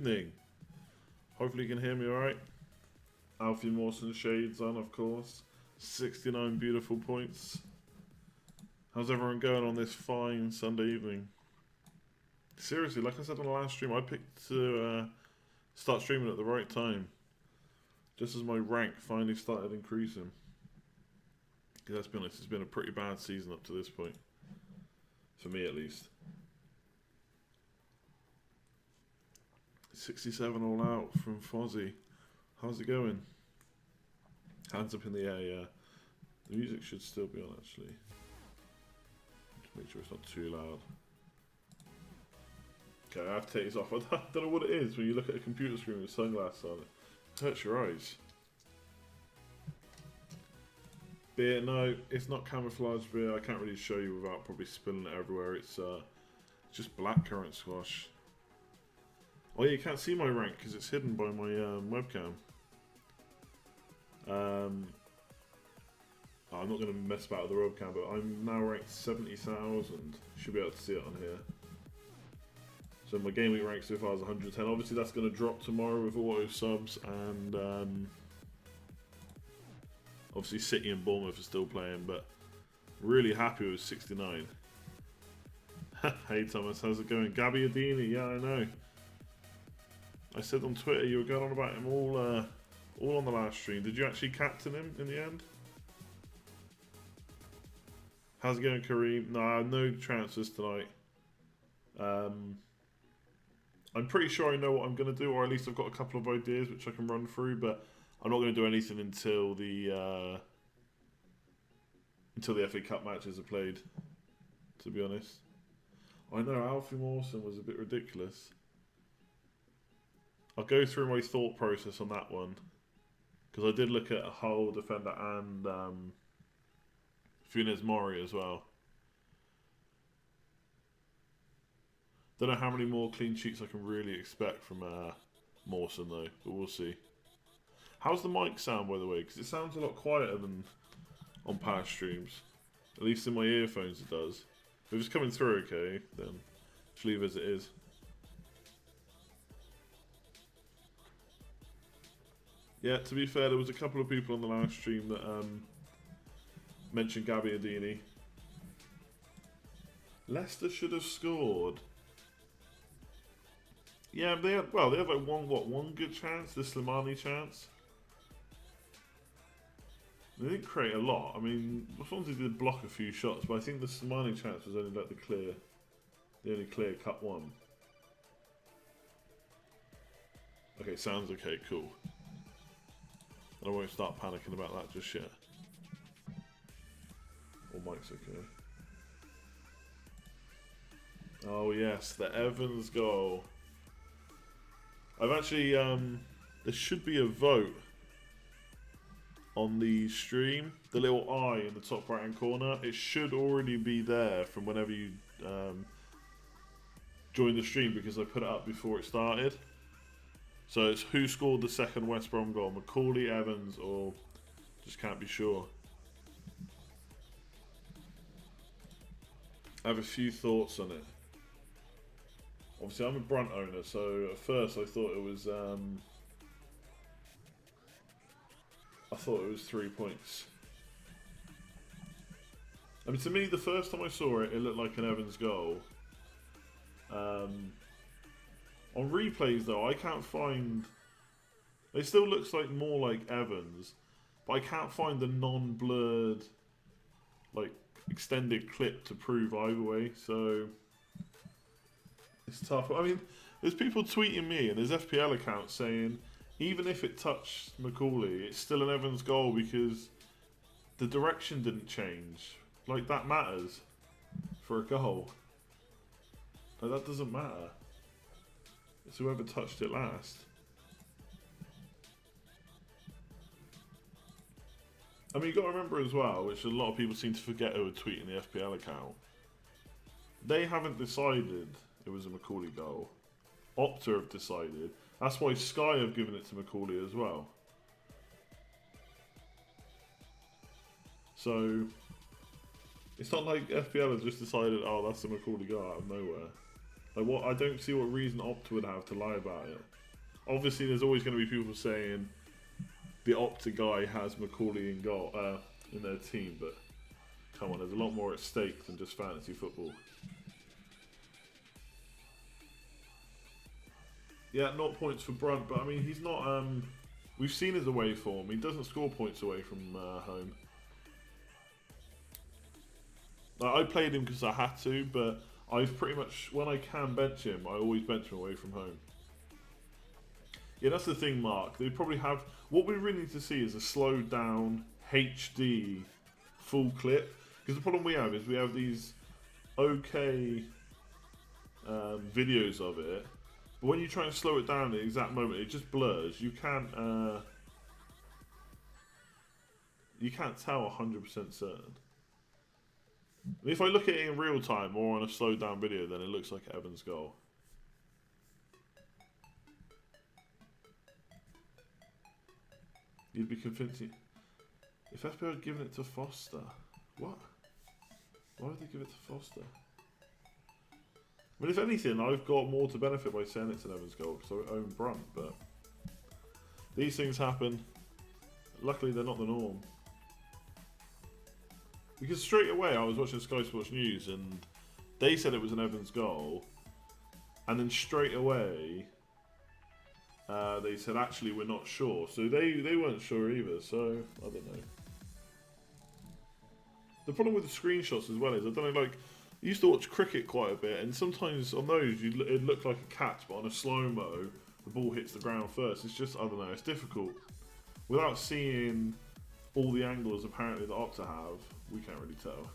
evening. Hopefully you can hear me alright. Alfie Morrison shades on, of course. 69 beautiful points. How's everyone going on this fine Sunday evening? Seriously, like I said on the last stream, I picked to start streaming at the right time. Just as my rank finally started increasing. Because let's be honest, it's been a pretty bad season up to this point. For me at least. 67 all out from Fozzie. How's it going? Hands up in the air, yeah. The music should still be on actually. Just make sure it's not too loud. Okay, I have to take this off. I don't know what it is when you look at a computer screen with sunglasses on it. It hurts your eyes. Beer, no, it's not camouflage beer. I can't really show you without probably spilling it everywhere. It's just blackcurrant squash. Oh yeah, you can't see my rank because it's hidden by my webcam. I'm not going to mess about with the webcam, but I'm now ranked 70,000. Should be able to see it on here. So my Gameweek rank so far is 110. Obviously that's going to drop tomorrow with auto subs, and obviously City and Bournemouth are still playing, but really happy with 69. Hey Thomas, how's it going? Gabbiadini, yeah I know. I said on Twitter you were going on about him all on the last stream. Did you actually captain him in the end? How's it going, Kareem? Nah, no transfers tonight. I'm pretty sure I know what I'm going to do, or at least I've got a couple of ideas which I can run through, but I'm not going to do anything until the FA Cup matches are played, to be honest. I know, Alfie Morrison was a bit ridiculous. I'll go through my thought process on that one, because I did look at a Hull defender and Funes Mori as well. Don't know how many more clean sheets I can really expect from Morrison though, but we'll see. How's the mic sound, by the way? Because it sounds a lot quieter than on past streams. At least in my earphones it does. If it's coming through okay, then just leave it as it is. Yeah, to be fair, there was a couple of people on the last stream that mentioned Gabbiadini. Leicester should have scored. Yeah, they had like one good chance, the Slimani chance. They didn't create a lot. I mean, Swansea did block a few shots, but I think the Slimani chance was only like the only clear cut one. Okay, sounds okay, cool. I won't start panicking about that just yet. Or mic's okay. Oh yes, the Evans goal. I've actually, there should be a vote on the stream. The little eye in the top right hand corner. It should already be there from whenever you join the stream, because I put it up before it started. So it's who scored the second West Brom goal, McAuley, Evans, or just can't be sure. I have a few thoughts on it. Obviously I'm a Brunt owner, so at first I thought it was 3 points. I mean, to me, the first time I saw it, it looked like an Evans goal. On replays though, I can't find... It still looks like more like Evans, but I can't find the non-blurred, like, extended clip to prove either way, so... It's tough. I mean, there's people tweeting me, and there's FPL accounts saying, even if it touched McAuley, it's still an Evans goal because the direction didn't change. Like, that matters for a goal. Like, that doesn't matter. It's whoever touched it last. I mean, you got to remember as well, which a lot of people seem to forget who are tweeting the FPL account. They haven't decided it was a McAuley goal. Opta have decided. That's why Sky have given it to McAuley as well. So, it's not like FPL have just decided, oh, that's a McAuley goal out of nowhere. Like, what? I don't see what reason Opta would have to lie about it. Obviously, there's always going to be people saying the Opta guy has McAuley in goal in their team, but come on, there's a lot more at stake than just fantasy football. Yeah, 0 points for Brunt, but I mean, he's not. We've seen his away form. He doesn't score points away from home. I played him because I had to, but I've pretty much, when I can bench him, I always bench him away from home. Yeah, that's the thing, Mark. They probably have... What we really need to see is a slowed down HD full clip. Because the problem we have is we have these okay videos of it, but when you try and slow it down at the exact moment, it just blurs. You can't tell 100% certain. If I look at it in real time or on a slowed down video, then it looks like Evans' goal. You'd be convincing. If FPL had given it to Foster, what? Why would they give it to Foster? I mean, if anything, I've got more to benefit by saying it's an Evans goal because I own Brom, but these things happen. Luckily, they're not the norm. Because straight away, I was watching Sky Sports News and they said it was an Evans goal, and then straight away they said actually we're not sure. So they weren't sure either. So I don't know. The problem with the screenshots as well is I don't know. Like, I used to watch cricket quite a bit, and sometimes on those it looked like a catch, but on a slow mo, the ball hits the ground first. It's just, I don't know. It's difficult without seeing all the angles apparently that Opta have. We can't really tell.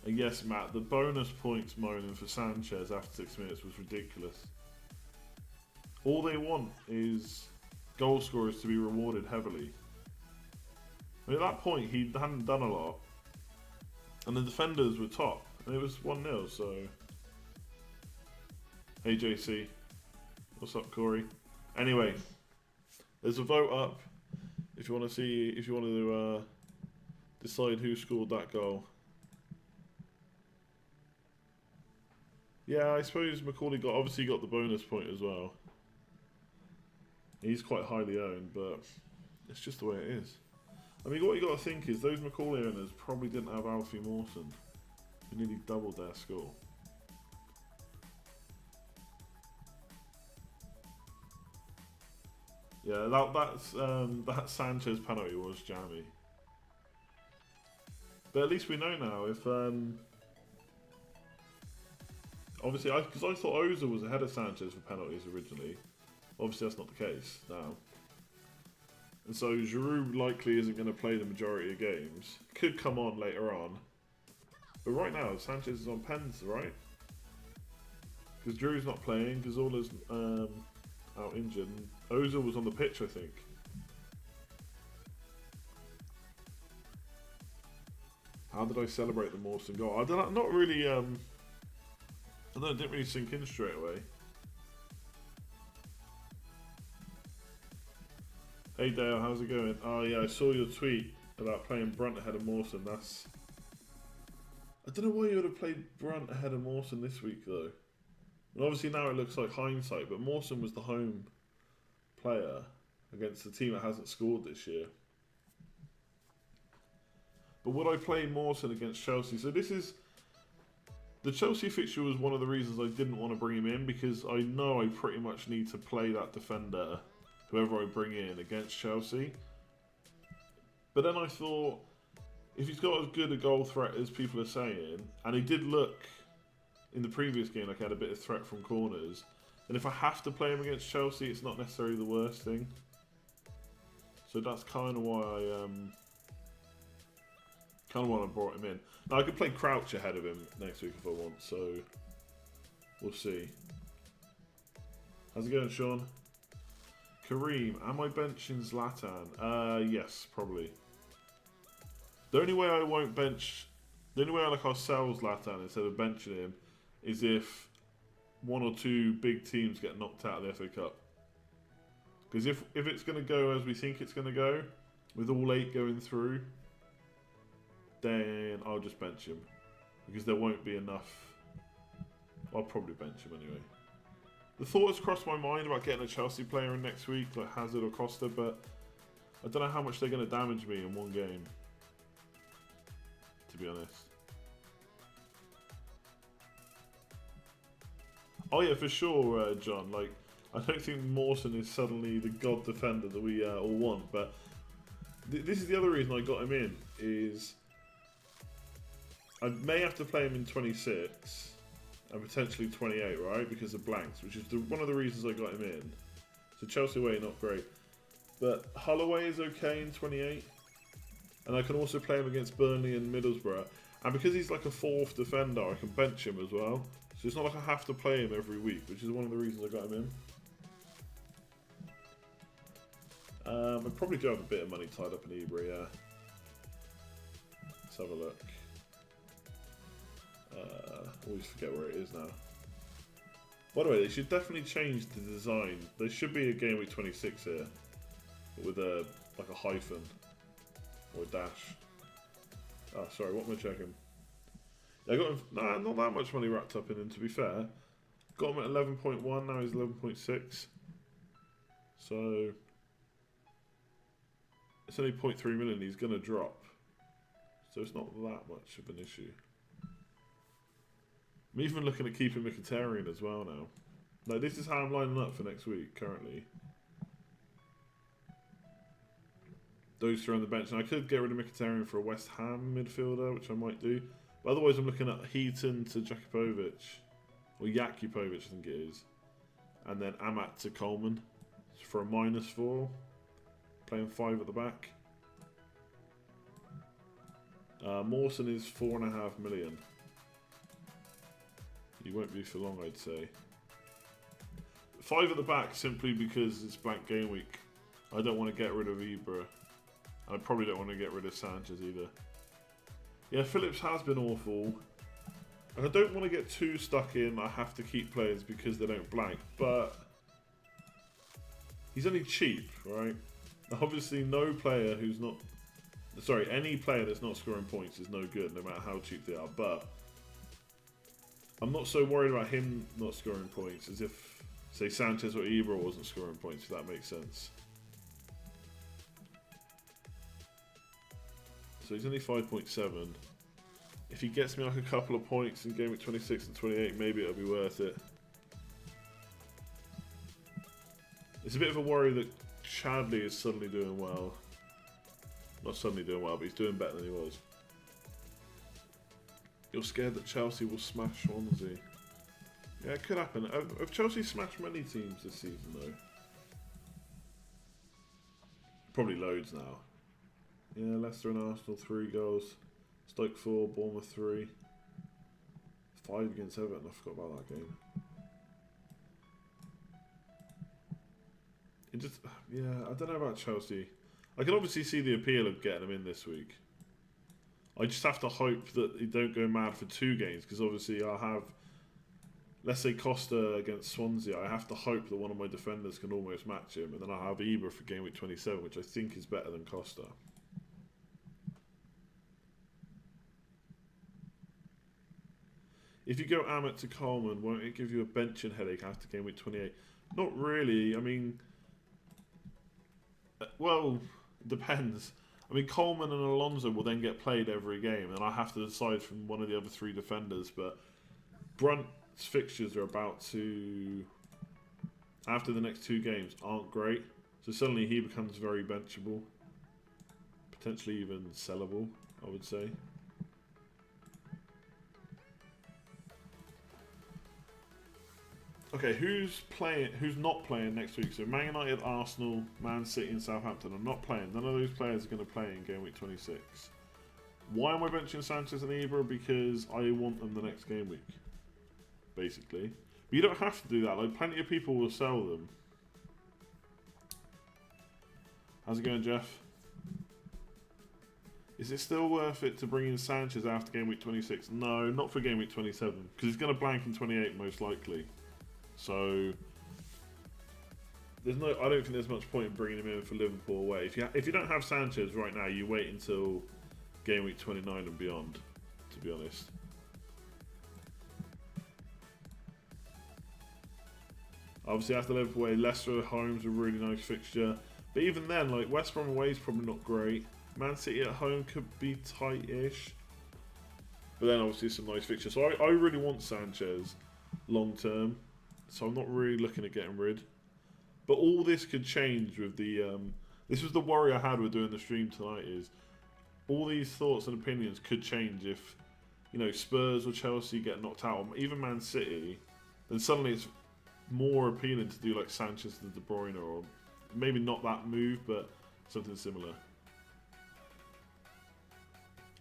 And yes, Matt, the bonus points moaning for Sanchez after 6 minutes was ridiculous. All they want is goal scorers to be rewarded heavily. I mean, at that point, he hadn't done a lot. And the defenders were top. And it was 1-0, so... Hey, JC. What's up, Corey? Anyway, there's a vote up. If you want to see, if you want to decide who scored that goal. Yeah, I suppose McAuley obviously got the bonus point as well. He's quite highly owned, but it's just the way it is. I mean, what you got to think is those McAuley owners probably didn't have Alfie Morrison, who nearly doubled their score. Yeah, that Sanchez penalty was jammy. But at least we know now if obviously because I thought Ozil was ahead of Sanchez for penalties originally. Obviously that's not the case now. And so Giroud likely isn't going to play the majority of games. Could come on later on. But right now Sanchez is on pens, right? Because Giroud's not playing, Gazola's out injured. And Ozil was on the pitch, I think. How did I celebrate the Morrison goal? I don't know, not really. I don't know, it didn't really sink in straight away. Hey Dale, how's it going? Oh yeah, I saw your tweet about playing Brunt ahead of Morrison. That's. I don't know why you would have played Brunt ahead of Morrison this week though. And obviously now it looks like hindsight, but Morrison was the home player against the team that hasn't scored this year. But would I play Morrison against Chelsea? So this is... The Chelsea fixture was one of the reasons I didn't want to bring him in, because I know I pretty much need to play that defender, whoever I bring in, against Chelsea. But then I thought, if he's got as good a goal threat as people are saying, and he did look in the previous game like he had a bit of threat from corners, and if I have to play him against Chelsea, it's not necessarily the worst thing. So that's kind of why I brought him in. Now I could play Crouch ahead of him next week if I want, so we'll see. How's it going, Sean? Kareem, am I benching Zlatan? Yes, probably. The only way I won't bench, the only way I'll sell Zlatan instead of benching him is if one or two big teams get knocked out of the FA Cup. Because if it's going to go as we think it's going to go, with all 8 going through, then I'll just bench him. Because there won't be enough I'll probably bench him anyway. The thought has crossed my mind about getting a Chelsea player in next week, like Hazard or Costa, but I don't know how much they're going to damage me in one game, to be honest. Oh yeah, for sure, John. Like, I don't think Morrison is suddenly the god defender that we all want, but this is the other reason I got him in, is I may have to play him in 26 and potentially 28, right, because of blanks, which is one of the reasons I got him in. So Chelsea away, not great. But Hull away is okay in 28. And I can also play him against Burnley and Middlesbrough. And because he's like a fourth defender, I can bench him as well. So it's not like I have to play him every week, which is one of the reasons I got him in. I probably do have a bit of money tied up in Ibra, yeah. Let's have a look. Always forget where it is now. By the way, they should definitely change the design. There should be a Gameweek 26 here, with like a hyphen or a dash. Oh, sorry, what am I checking? Yeah, I got him. Nah, not that much money wrapped up in him, to be fair. Got him at 11.1. Now he's 11.6. So it's only 0.3 million. He's going to drop. So it's not that much of an issue. I'm even looking at keeping Mkhitaryan as well now. Like, this is how I'm lining up for next week, currently. Those three on the bench. And I could get rid of Mkhitaryan for a West Ham midfielder, which I might do. But otherwise, I'm looking at Heaton to Jakupovic. Or Jakupovic, I think it is. And then Amat to Coleman for a -4. Playing 5 at the back. Morrison is 4.5 million. He won't be for long, I'd say. 5 at the back simply because it's blank game week. I don't want to get rid of Ibra. I probably don't want to get rid of Sanchez either. Yeah, Phillips has been awful. And I don't want to get too stuck in I have to keep players because they don't blank. But he's only cheap, right? Obviously, no player who's not... Sorry, any player that's not scoring points is no good, no matter how cheap they are. But I'm not so worried about him not scoring points as if, say, Sanchez or Ibra wasn't scoring points, if that makes sense. So he's only 5.7. If he gets me like a couple of points in Gameweek 26 and 28, maybe it'll be worth it. It's a bit of a worry that Chadley is suddenly doing well. Not suddenly doing well, but he's doing better than he was. You're scared that Chelsea will smash Swansea. Yeah, it could happen. Have Chelsea smashed many teams this season, though? Probably loads now. Yeah, Leicester and Arsenal, 3 goals. Stoke 4, Bournemouth 3. 5 against Everton, I forgot about that game. It just, yeah, I don't know about Chelsea. I can obviously see the appeal of getting them in this week. I just have to hope that they don't go mad for 2 games, because obviously I'll have, let's say Costa against Swansea, I have to hope that one of my defenders can almost match him, and then I'll have Ibra for game week 27, which I think is better than Costa. If you go Amat to Coleman, won't it give you a benching headache after game week 28? Not really, I mean, well, it depends. I mean, Coleman and Alonso will then get played every game, and I have to decide from one of the other 3 defenders. But Brunt's fixtures are about to, after the next 2 games, aren't great. So suddenly he becomes very benchable. Potentially even sellable, I would say. Okay, who's not playing next week? So Man United, Arsenal, Man City and Southampton are not playing. None of those players are going to play in game week 26. Why am I benching Sanchez and Ibra? Because I want them the next game week, basically. But you don't have to do that. Like, plenty of people will sell them. How's it going, Jeff? Is it still worth it to bring in Sanchez after game week 26? No, not for game week 27, because he's going to blank in 28 most likely. So there's no. I don't think there's much point in bringing him in for Liverpool away. If you don't have Sanchez right now, you wait until game week 29 and beyond. To be honest. Obviously, after Liverpool away, Leicester at home's a really nice fixture. But even then, like West Brom away is probably not great. Man City at home could be tight-ish. But then obviously some nice fixtures. So I really want Sanchez long term. So I'm not really looking at getting rid. But all this could change with the... this was the worry I had with doing the stream tonight is all these thoughts and opinions could change if, you know, Spurs or Chelsea get knocked out, or even Man City, then suddenly it's more appealing to do like Sanchez to De Bruyne, or maybe not that move, but something similar.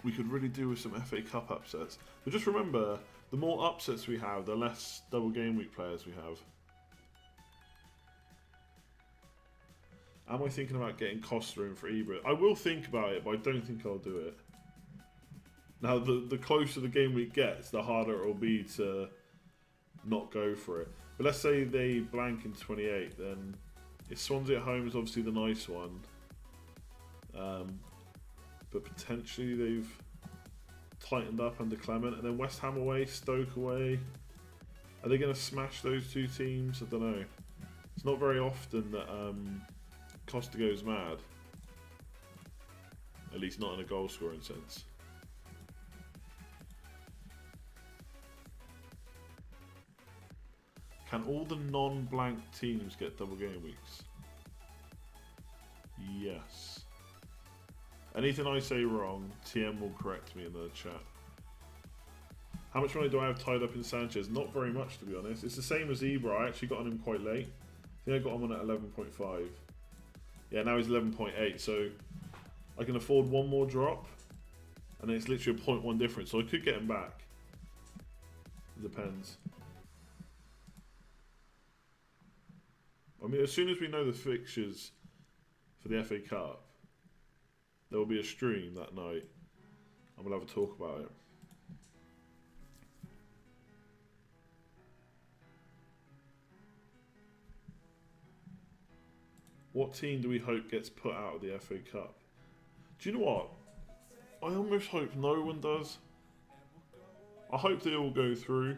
We could really do with some FA Cup upsets. But just remember, the more upsets we have, the less double game week players we have. Am I thinking about getting Costa in for Ibra? I will think about it, but I don't think I'll do it. Now, the closer the game week gets, the harder it will be to not go for it. But let's say they blank in 28, then if Swansea at home is obviously the nice one. But potentially they've tightened up under Clement. And then West Ham away, Stoke away. Are they going to smash those two teams? I don't know. It's not very often that Costa goes mad. At least not in a goal scoring sense. Can all the non-blank teams get double game weeks? Yes. Anything I say wrong, TM will correct me in the chat. How much money do I have tied up in Sanchez? Not very much, to be honest. It's the same as Ibra. I actually got on him quite late. I think I got him on at 11.5. Yeah, now he's 11.8, so I can afford one more drop, and then it's literally a 0.1 difference, so I could get him back. It depends. I mean, as soon as we know the fixtures for the FA Cup, there will be a stream that night, and we'll have a talk about it. What team do we hope gets put out of the FA Cup? Do you know what? I almost hope no one does. I hope they all go through.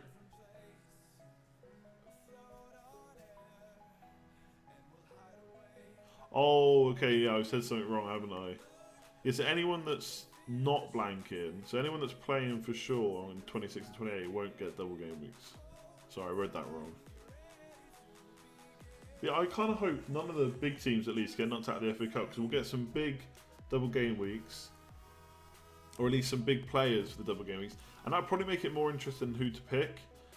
Oh, okay, yeah, I've said something wrong, haven't I? Is there anyone that's not blanking? So anyone that's playing for sure on 26 and 28 won't get double game weeks. Sorry, I read that wrong. Yeah, I kind of hope none of the big teams at least get knocked out of the FA Cup, because we'll get some big double game weeks, or at least some big players for the double game weeks, and that'll probably make it more interesting who to pick.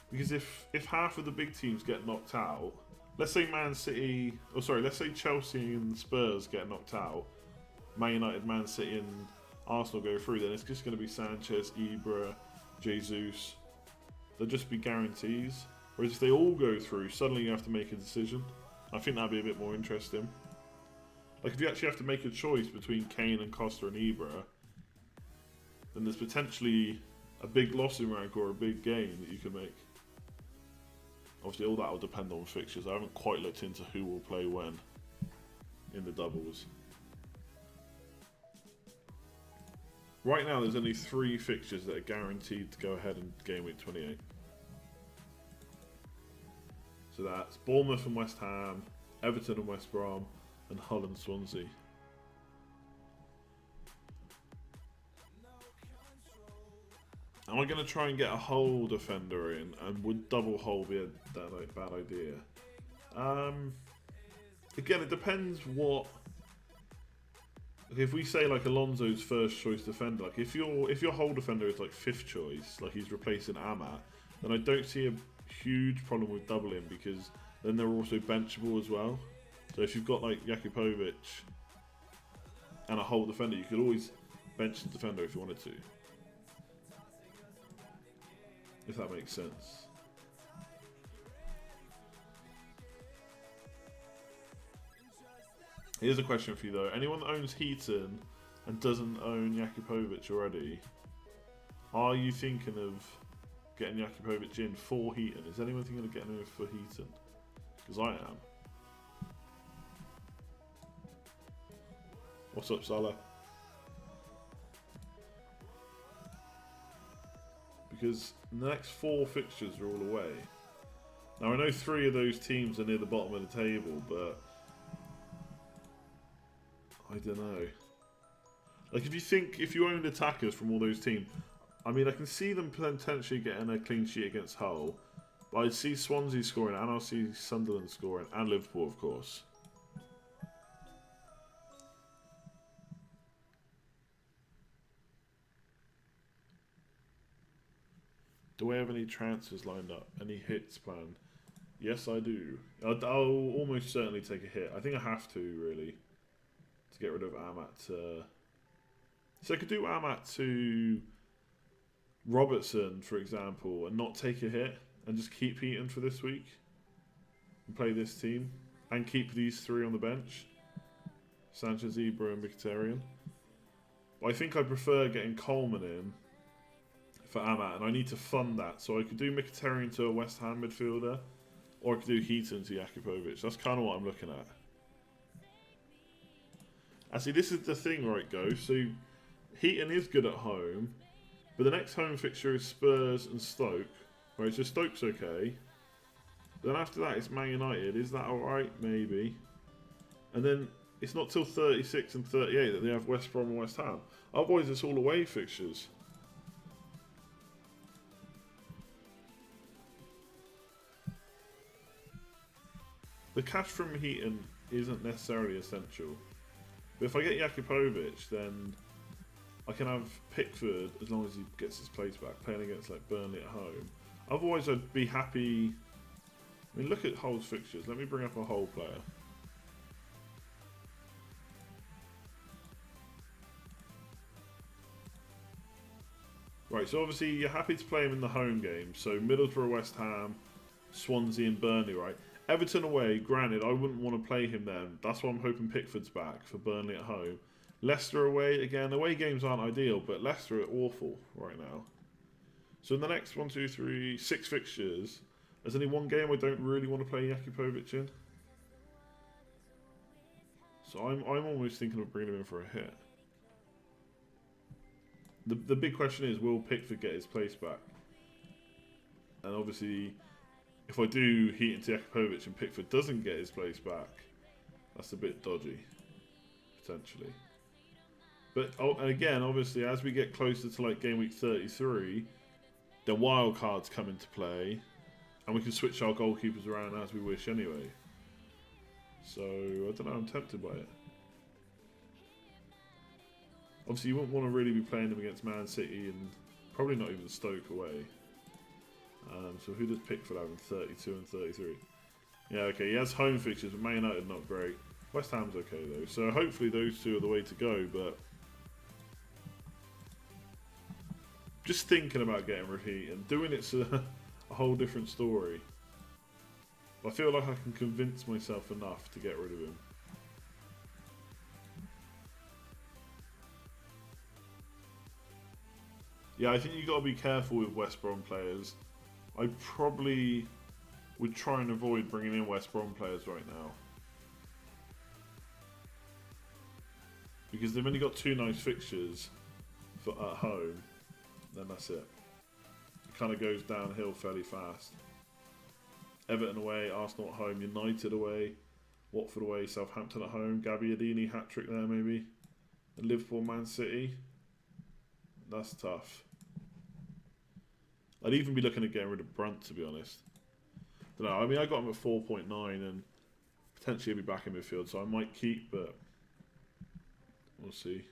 Because if half of the big teams get knocked out, let's say let's say Chelsea and Spurs get knocked out, Man United, Man City and Arsenal go through, then it's just going to be Sanchez, Ibra, Jesus. They'll just be guarantees. Whereas if they all go through, suddenly you have to make a decision. I think that'd be a bit more interesting. Like if you actually have to make a choice between Kane and Costa and Ibra, then there's potentially a big loss in rank or a big gain that you can make. Obviously all that will depend on fixtures. I haven't quite looked into who will play when in the doubles. Right now there's only 3 fixtures that are guaranteed to go ahead in Game Week 28. So that's Bournemouth and West Ham, Everton and West Brom, and Hull and Swansea. Am I going to try and get a Hull defender in, and would double Hull be a bad idea? Again, it depends what... If we say like Alonso's first choice defender, like if your Hull defender is like 5th choice, like he's replacing Amat, then I don't see a huge problem with doubling, because then they're also benchable as well. So if you've got like Jakupovic and a Hull defender, you could always bench the defender if you wanted to. If that makes sense. Here's a question for you though. Anyone that owns Heaton and doesn't own Jakupovic already, are you thinking of getting Jakupovic in for Heaton? Is anyone thinking of getting him in for Heaton? Because I am. What's up, Salah? Because the next 4 fixtures are all away. Now, I know 3 of those teams are near the bottom of the table, but I don't know. Like, if you owned attackers from all those teams, I mean, I can see them potentially getting a clean sheet against Hull, but I'd see Swansea scoring, and I'll see Sunderland scoring, and Liverpool, of course. Do I have any transfers lined up? Any hits planned? Yes, I do. I'll almost certainly take a hit. I think I have to, really, to get rid of Amat. So I could do Amat to Robertson, for example, and not take a hit, and just keep Heaton for this week, and play this team, and keep these 3 on the bench. Sanchez, Ibra, and Mkhitaryan. But I think I prefer getting Coleman in for Amat, and I need to fund that. So I could do Mkhitaryan to a West Ham midfielder, or I could do Heaton to Jakubovic. That's kind of what I'm looking at. Actually, this is the thing, right, Go? So Heaton is good at home, but the next home fixture is Spurs and Stoke. Right, so Stoke's okay. Then after that, it's Man United. Is that alright? Maybe. And then it's not till 36 and 38 that they have West Brom and West Ham. Otherwise, it's all away fixtures. The cash from Heaton isn't necessarily essential. But if I get Jakubovic, then I can have Pickford as long as he gets his place back, playing against like Burnley at home. Otherwise, I'd be happy. I mean, look at Hull's fixtures. Let me bring up a Hull player. Right, so obviously you're happy to play him in the home game. So Middlesbrough, West Ham, Swansea and Burnley, right? Everton away, granted, I wouldn't want to play him then. That's why I'm hoping Pickford's back for Burnley at home. Leicester away, again, away games aren't ideal, but Leicester are awful right now. So in the next 1, 2, 3, 6 fixtures, there's only one game I don't really want to play Jakubovic in. So I'm almost thinking of bringing him in for a hit. The big question is, will Pickford get his place back? And obviously, if I do Heaton to Jakubovic and Pickford doesn't get his place back, that's a bit dodgy, potentially. But and again, obviously, as we get closer to like game week 33, the wild cards come into play, and we can switch our goalkeepers around as we wish anyway. So I don't know, I'm tempted by it. Obviously, you wouldn't want to really be playing them against Man City and probably not even Stoke away. So who does Pickford have in 32 and 33? Yeah, okay, he has home fixtures, but Man United not great. West Ham's okay though, so hopefully those 2 are the way to go, but just thinking about getting rid of Heaton, doing it's a whole different story. I feel like I can convince myself enough to get rid of him. Yeah, I think you've got to be careful with West Brom players. I probably would try and avoid bringing in West Brom players right now. Because they've only got 2 nice fixtures for at home, then that's it. It kind of goes downhill fairly fast. Everton away, Arsenal at home, United away, Watford away, Southampton at home, Gabbiadini hat-trick there maybe. And Liverpool, Man City. That's tough. I'd even be looking at getting rid of Brunt, to be honest. Don't know, I mean, I got him at 4.9 and potentially he'll be back in midfield, so I might keep, but we'll see.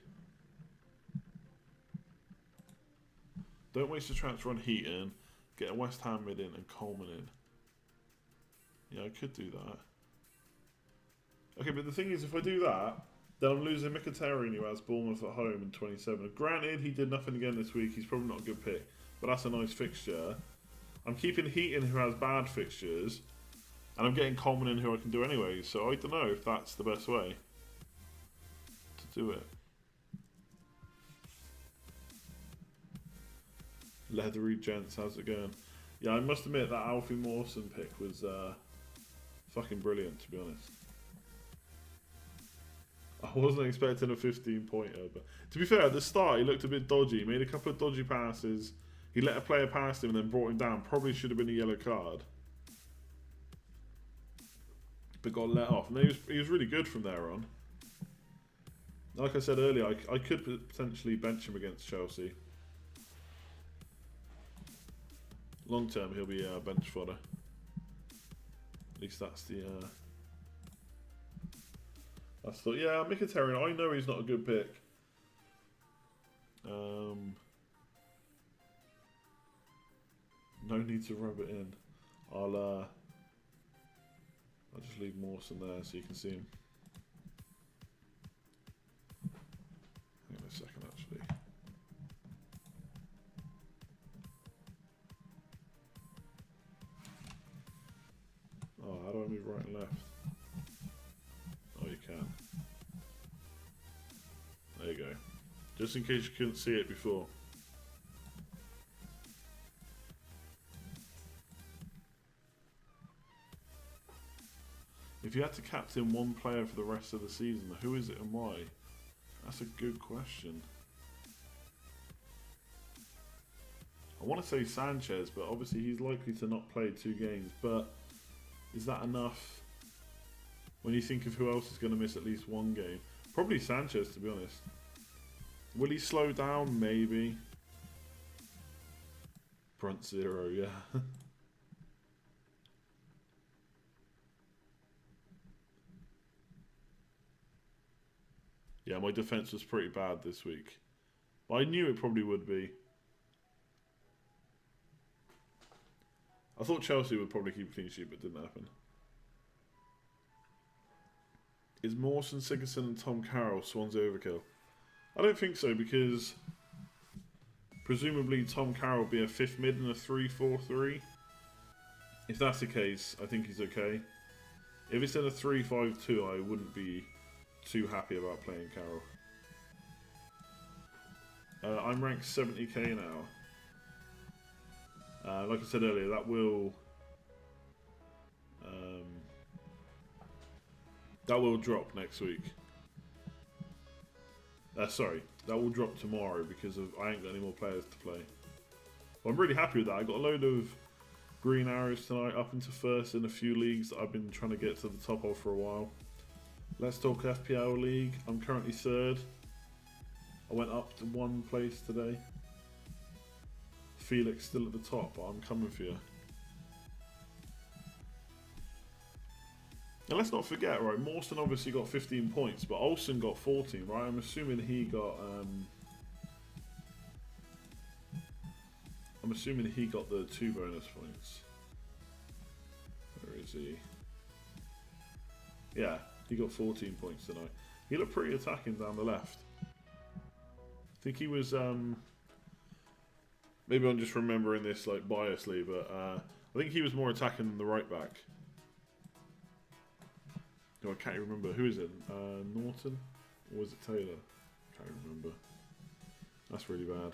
Don't waste a transfer on Heaton. Get a West Ham mid in and Coleman in. Yeah, I could do that. Okay, but the thing is, if I do that, then I'm losing Mkhitaryan, who has Bournemouth at home in 27. Granted, he did nothing again this week. He's probably not a good pick, but that's a nice fixture. I'm keeping Heaton, who has bad fixtures, and I'm getting Coleman in, who I can do anyway. So I don't know if that's the best way to do it. Leathery gents, how's it going? Yeah, I must admit that Alfie Morrison pick was fucking brilliant, to be honest. I wasn't expecting a 15-pointer, but to be fair, at the start he looked a bit dodgy. He made a couple of dodgy passes. He let a player past him and then brought him down. Probably should have been a yellow card. but got let off. And he was really good from there on. Like I said earlier, I could potentially bench him against Chelsea. Long term, he'll be bench fodder. At least that's the. That's the yeah, Mkhitaryan. I know he's not a good pick. No need to rub it in. I'll just leave Morrison there so you can see him. Hang on a second, actually. Oh, how do I move right and left? Oh, you can. There you go. Just in case you couldn't see it before. If you had to captain one player for the rest of the season, who is it and why? That's a good question. I want to say Sanchez, but obviously he's likely to not play 2 games. But is that enough when you think of who else is going to miss at least 1 game? Probably Sanchez, to be honest. Will he slow down? Maybe. Front 0, yeah. Yeah, my defence was pretty bad this week. But I knew it probably would be. I thought Chelsea would probably keep a clean sheet, but it didn't happen. Is Morrison, Sigurdsson and Tom Carroll Swansea overkill? I don't think so, because presumably Tom Carroll will be a 5th mid and a 3-4-3. If that's the case, I think he's okay. If it's in a 3-5-2, I wouldn't be too happy about playing Carroll. I'm ranked 70k now. Like I said earlier, that will drop next week. Sorry, that will drop tomorrow because I ain't got any more players to play. Well, I'm really happy with that. I got a load of green arrows tonight, up into 1st in a few leagues that I've been trying to get to the top of for a while. Let's talk FPL League. I'm currently 3rd. I went up to 1 place today. Felix still at the top, but I'm coming for you. And let's not forget, right, Morrison obviously got 15 points, but Olsen got 14, right? I'm assuming he got the 2 bonus points. Where is he? Yeah, he got 14 points tonight. He looked pretty attacking down the left. I think he was maybe I'm just remembering this like biasly, but I think he was more attacking than the right back. Oh, I can't even remember. Who is it? Norton? Or was it Taylor? Can't remember. That's really bad.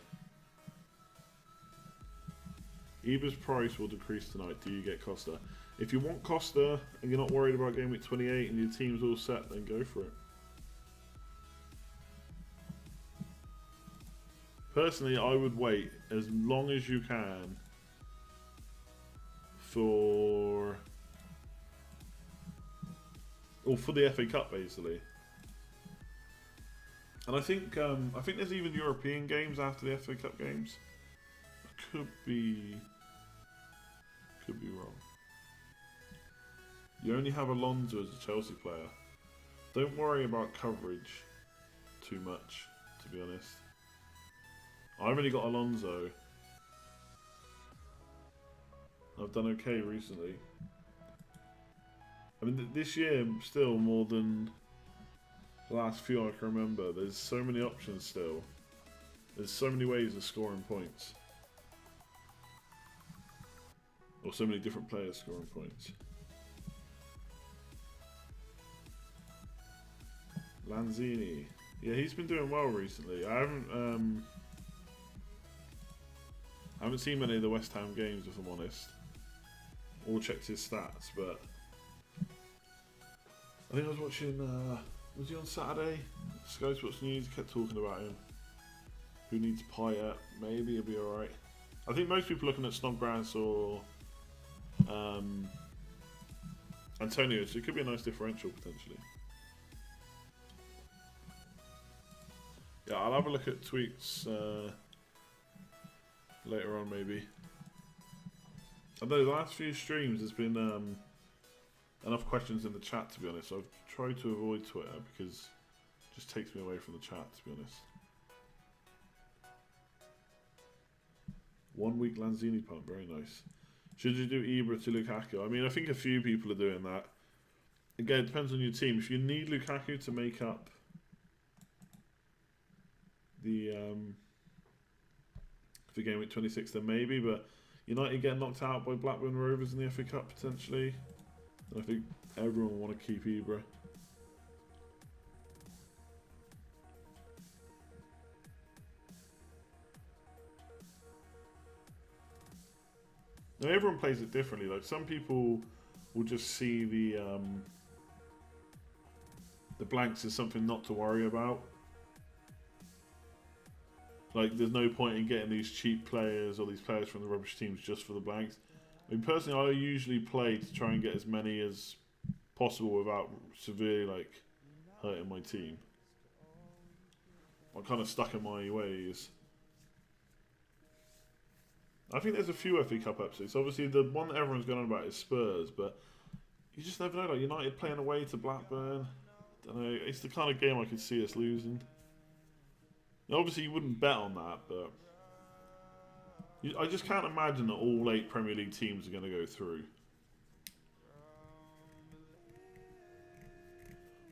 Ibra's price will decrease tonight. Do you get Costa? If you want Costa and you're not worried about Gameweek 28 and your team's all set, then go for it. Personally, I would wait as long as you can for the FA Cup, basically. And I think there's even European games after the FA Cup games. I could be wrong. You only have Alonso as a Chelsea player. Don't worry about coverage too much, to be honest. I've only got Alonso. I've done okay recently. I mean, this year, still more than the last few I can remember. There's so many options still. There's so many ways of scoring points. Or so many different players scoring points. Lanzini. Yeah, he's been doing well recently. I haven't seen many of the West Ham games, if I'm honest. Or checked his stats, but I think I was watching, was he on Saturday? Sky Sports News kept talking about him. Who needs Payet? Maybe he'll be alright. I think most people are looking at Snodgrass or Antonio, so it could be a nice differential potentially. Yeah, I'll have a look at tweets later on maybe. I know the last few streams there's been enough questions in the chat, to be honest. So I've tried to avoid Twitter because it just takes me away from the chat, to be honest. 1 week Lanzini punt, very nice. Should you do Ibra to Lukaku? I mean, I think a few people are doing that. Again, it depends on your team. If you need Lukaku to make up the for Gameweek 26, then maybe. But United get knocked out by Blackburn Rovers in the FA Cup potentially. And I think everyone will want to keep Ibra. Now everyone plays it differently. Like some people will just see the blanks as something not to worry about. Like there's no point in getting these cheap players or these players from the rubbish teams just for the blanks. I mean, personally, I usually play to try and get as many as possible without severely like hurting my team. I'm kind of stuck in my ways. I think there's a few FA Cup episodes. Obviously, the one that everyone's going on about is Spurs, but you just never know. Like United playing away to Blackburn, I don't know. It's the kind of game I could see us losing. Now, obviously, you wouldn't bet on that, but I just can't imagine that all 8 Premier League teams are going to go through.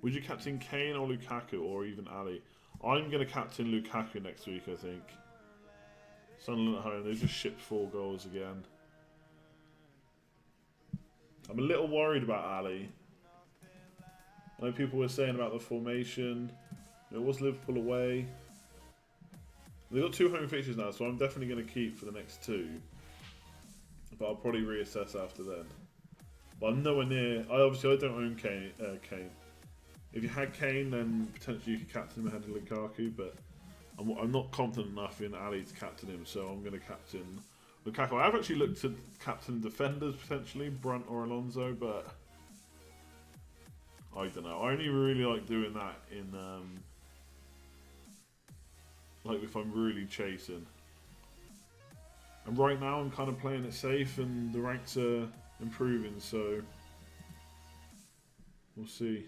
Would you captain Kane or Lukaku or even Ali? I'm going to captain Lukaku next week, I think. Sunderland at home, they just shipped 4 goals again. I'm a little worried about Ali. I know people were saying about the formation. It was Liverpool away. They've got 2 home fixtures now, so I'm definitely going to keep for the next 2. But I'll probably reassess after then. But I'm nowhere near. I don't own Kane. If you had Kane, then potentially you could captain him ahead of Lukaku. But I'm not confident enough in Ali to captain him, so I'm going to captain Lukaku. I have actually looked at captain defenders potentially, Brunt or Alonso, but I don't know. I only really like doing that in like if I'm really chasing. And right now I'm kind of playing it safe, and the ranks are improving, so we'll see.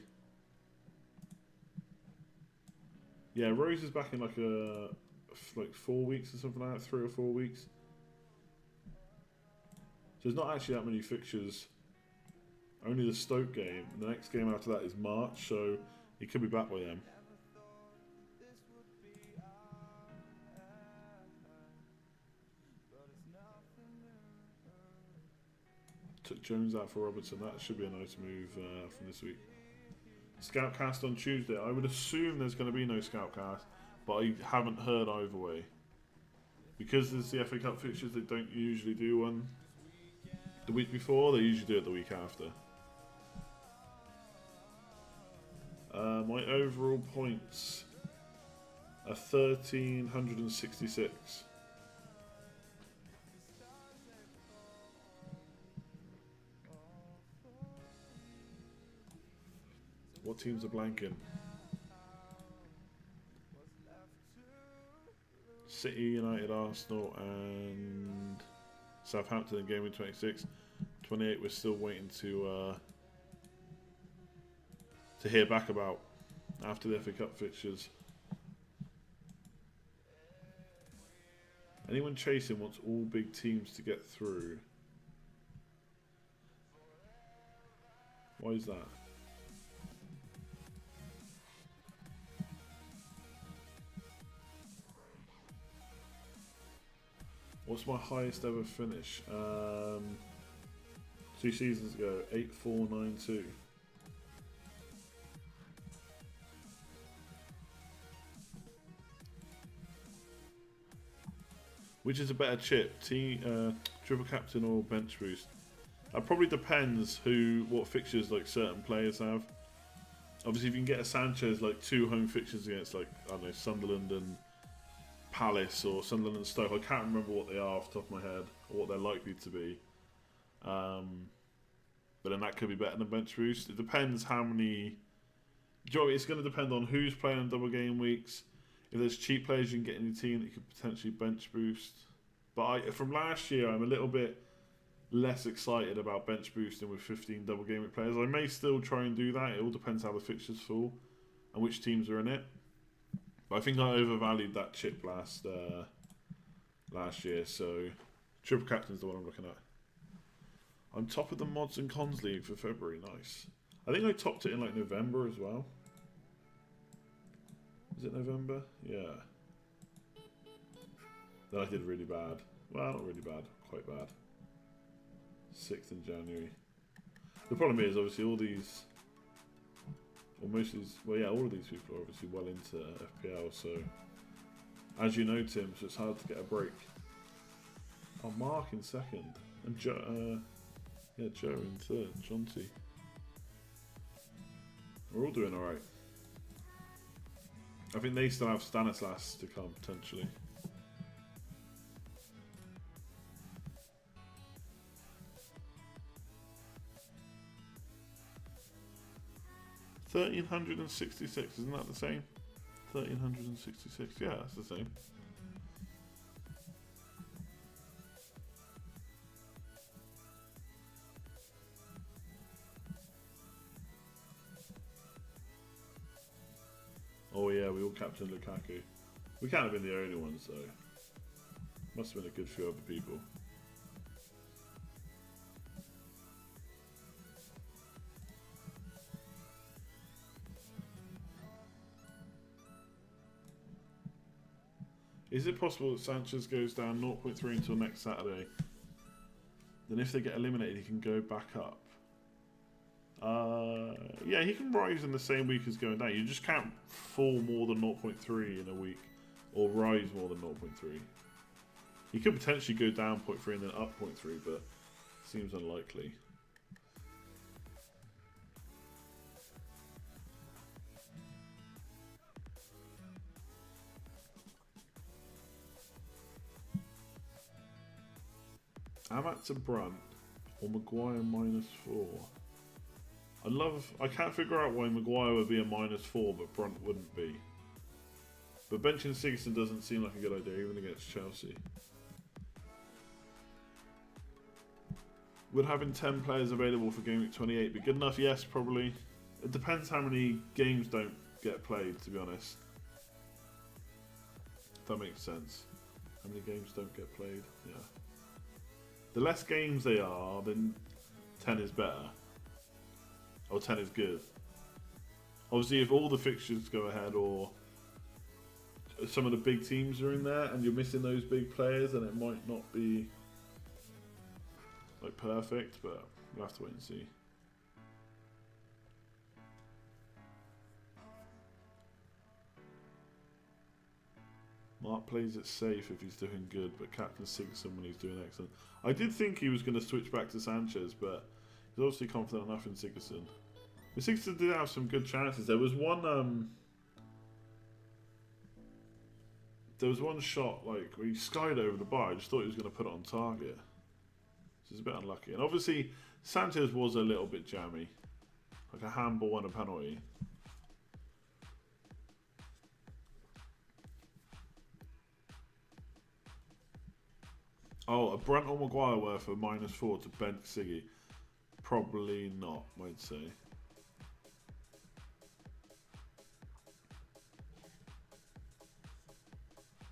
Yeah, Rose is back in like 4 weeks or something like that, 3 or 4 weeks. So there's not actually that many fixtures. Only the Stoke game. The next game after that is March, so he could be back by then. Took Jones out for Robertson. That should be a nice move from this week. Scoutcast on Tuesday. I would assume there's going to be no Scoutcast, but I haven't heard either way. Because there's the FA Cup fixtures, they don't usually do one the week before, they usually do it the week after. My overall points are 1,366. What teams are blanking? City, United, Arsenal, and Southampton in Gameweek 26. 28 we're still waiting to hear back about after the FA Cup fixtures. Anyone chasing wants all big teams to get through. Why is that? What's my highest ever finish? 2 seasons ago, 8,492. Which is a better chip, triple captain or bench boost? That probably depends what fixtures like certain players have. Obviously, if you can get a Sanchez like 2 home fixtures against like I don't know Sunderland and Palace or Sunderland and Stoke, I can't remember what they are off the top of my head or what they're likely to be. but then that could be better than bench boost. It depends how many. Joe, it's going to depend on who's playing on double game weeks. If there's cheap players you can get in your team that you could potentially bench boost. But from last year, I'm a little bit less excited about bench boosting with 15 double game week players. I may still try and do that. It all depends how the fixtures fall and which teams are in it. But I think I overvalued that chip last year. So triple captain's the one I'm looking at. I'm top of the mods and cons league for February. Nice. I think I topped it in like November as well. Is it November? Yeah. Then I did really bad. Well, not really bad. Quite bad. 6th in January. The problem is, obviously, all these... Or most of these... Well, yeah, all of these people are obviously well into FPL, so... As you know, Tim, so it's hard to get a break. Oh, Mark in 2nd. And Joe... yeah, Joe in 3rd. Jonty. We're all doing alright. I think they still have Stanislas to come, potentially. $1,366, isn't that the same? 1,366, yeah, that's the same. Oh yeah, we all captained Lukaku. We can't have been the only ones though. Must have been a good few other people. Is it possible that Sanchez goes down 0.3 until next Saturday? Then if they get eliminated, he can go back up. Yeah, he can rise in the same week as going down. You just can't fall more than 0.3 in a week, or rise more than 0.3. He could potentially go down 0.3 and then up 0.3, but seems unlikely. Amat to Brunt or Maguire -4. I can't figure out why Maguire would be a -4 but Brunt wouldn't be. But benching Sigurdsson doesn't seem like a good idea even against Chelsea. Would having 10 players available for Gameweek 28 be good enough? Yes, probably. It depends how many games don't get played, to be honest. If that makes sense. How many games don't get played? Yeah. The less games they are, then 10 is better. Or 10 is good. Obviously, if all the fixtures go ahead, or some of the big teams are in there, and you're missing those big players, then it might not be like perfect, but we'll have to wait and see. Mark plays it safe if he's doing good, but Captain Sigurdsson when he's doing excellent. I did think he was going to switch back to Sanchez, but he's obviously confident enough in Sigurdsson. But Sigurdsson did have some good chances. There was one shot like where he skied over the bar. I just thought he was going to put it on target. Which is a bit unlucky. And obviously Sanchez was a little bit jammy. Like a handball and a penalty. Oh, a Brunt or Maguire worth a -4 to bench Siggy? Probably not, I'd say.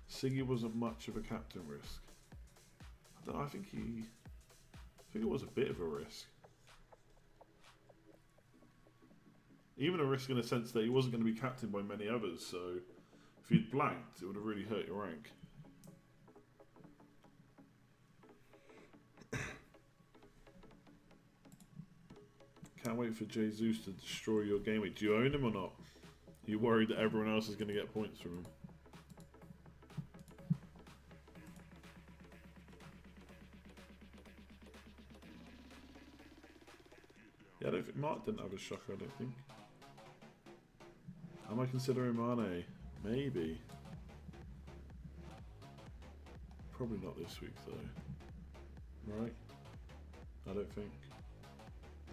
Siggy wasn't much of a captain risk. I don't know, I think it was a bit of a risk. Even a risk in the sense that he wasn't going to be captained by many others, so if he'd blanked, it would have really hurt your rank. Can't wait for Jesus to destroy your game week. Do you own him or not? Are you worried that everyone else is going to get points from him? Yeah, I don't think Mark didn't have a shocker, I don't think. Am I considering Mane? Maybe. Probably not this week though. Right? I don't think.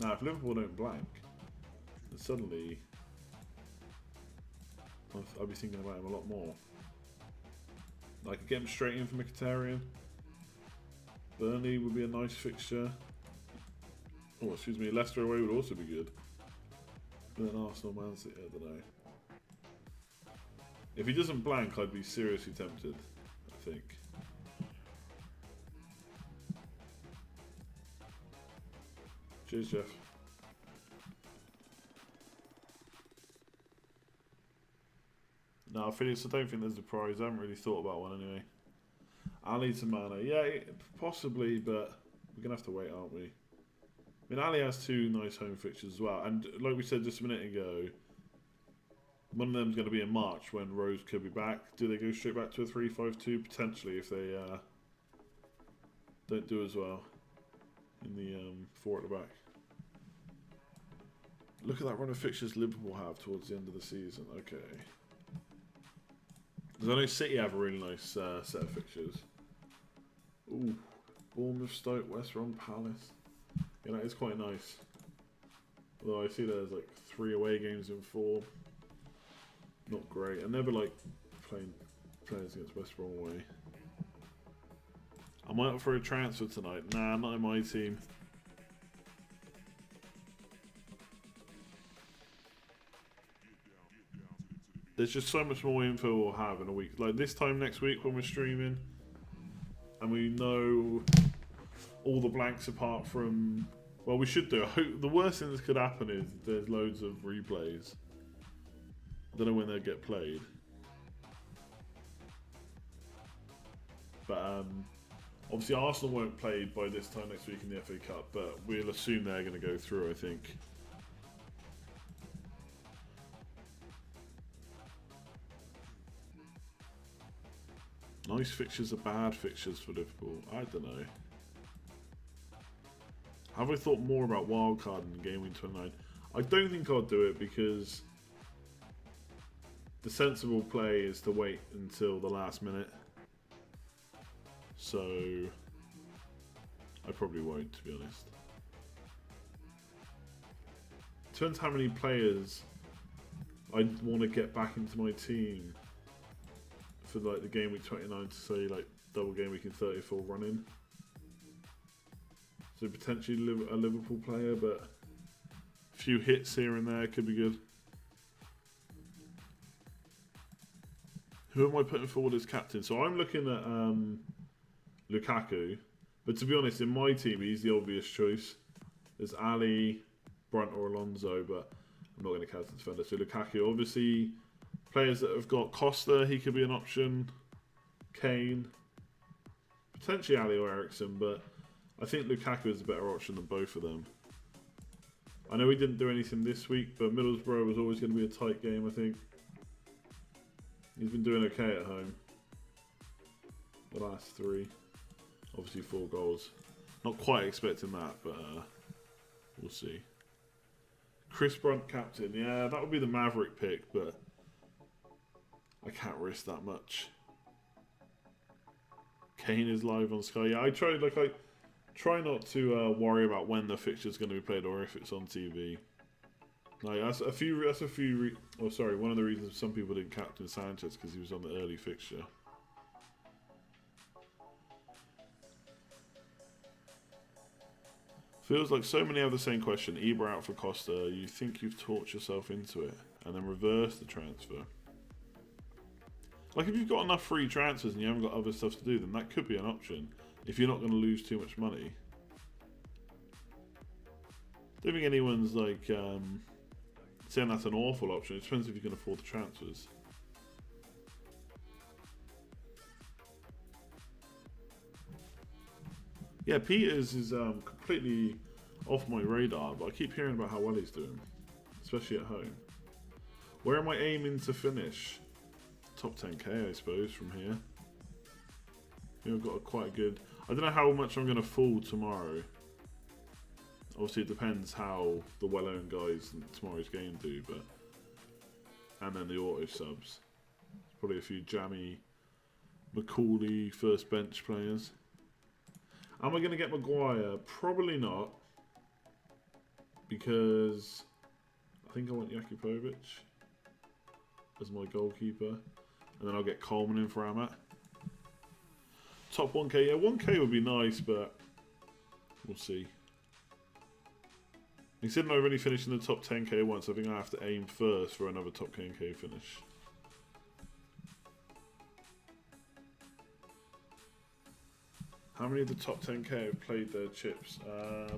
Now, if Liverpool don't blank, then suddenly I'll be thinking about him a lot more. I could get him straight in for Mkhitaryan. Burnley would be a nice fixture. Oh, excuse me, Leicester away would also be good. But then Arsenal, Man City, I don't know. If he doesn't blank, I'd be seriously tempted, I think. Cheers, Jeff. No, Felix, I don't think there's a prize. I haven't really thought about one anyway. Ali to Mane. Yeah, possibly, but we're going to have to wait, aren't we? I mean, Ali has 2 nice home fixtures as well. And like we said just a minute ago, one of them's going to be in March when Rose could be back. Do they go straight back to a 3-5-2? Potentially, if they don't do as well in the 4 at the back. Look at that run of fixtures Liverpool have towards the end of the season. Okay. Because I know City have a really nice set of fixtures. Ooh, Bournemouth, Stoke, West Brom, Palace. Yeah, that is quite nice. Although I see there's like 3 away games in 4. Not great. I never like playing players against West Brom away. Am I up for a transfer tonight? Nah, not in my team. There's just so much more info we'll have in a week. Like this time next week when we're streaming, and we know all the blanks apart from... Well, we should do. The worst thing that could happen is there's loads of replays. I don't know when they'll get played. But obviously Arsenal won't play by this time next week in the FA Cup, but we'll assume they're going to go through, I think. Nice fixtures are bad fixtures for Liverpool. I don't know. Have I thought more about wildcard in Gameweek 29? I don't think I'll do it because the sensible play is to wait until the last minute. So I probably won't, to be honest. Depends how many players I want to get back into my team for like the Gameweek 29 to say like double Gameweek in 34 running. So potentially a Liverpool player, but a few hits here and there could be good. Who am I putting forward as captain? So I'm looking at Lukaku, but to be honest, in my team he's the obvious choice. There's Ali, Brunt or Alonso, but I'm not going to count the defender. So Lukaku, obviously, players that have got Costa, he could be an option. Kane, potentially Ali or Ericsson, but I think Lukaku is a better option than both of them. I know we didn't do anything this week, but Middlesbrough was always going to be a tight game, I think. He's been doing okay at home. The last 3. Obviously 4 goals. Not quite expecting that, but we'll see. Chris Brunt captain. Yeah, that would be the Maverick pick, but I can't risk that much. Kane is live on Sky. Yeah, I try not to worry about when the fixture's going to be played or if it's on TV. Like one of the reasons some people didn't captain Sanchez because he was on the early fixture. Feels like so many have the same question. Ibra out for Costa. You think you've talked yourself into it and then reverse the transfer. Like if you've got enough free transfers and you haven't got other stuff to do, then that could be an option if you're not going to lose too much money. Don't think anyone's like saying that's an awful option. It depends if you can afford the transfers. Yeah, Peters is completely off my radar, but I keep hearing about how well he's doing, especially at home. Where am I aiming to finish? Top 10k, I suppose, from here. I think I've got quite a good... I don't know how much I'm going to fall tomorrow. Obviously, it depends how the well-owned guys in tomorrow's game do, but... And then the auto subs. Probably a few jammy McAuley first bench players. Am I going to get Maguire? Probably not. because I think I want Jakupovic as my goalkeeper, and then I'll get Coleman in for Amat. Top 1k, yeah, 1k would be nice, but we'll see. Considering I've only finished in the top 10k once, I think I have to aim first for another top 10k finish. How many of the top 10k have played their chips?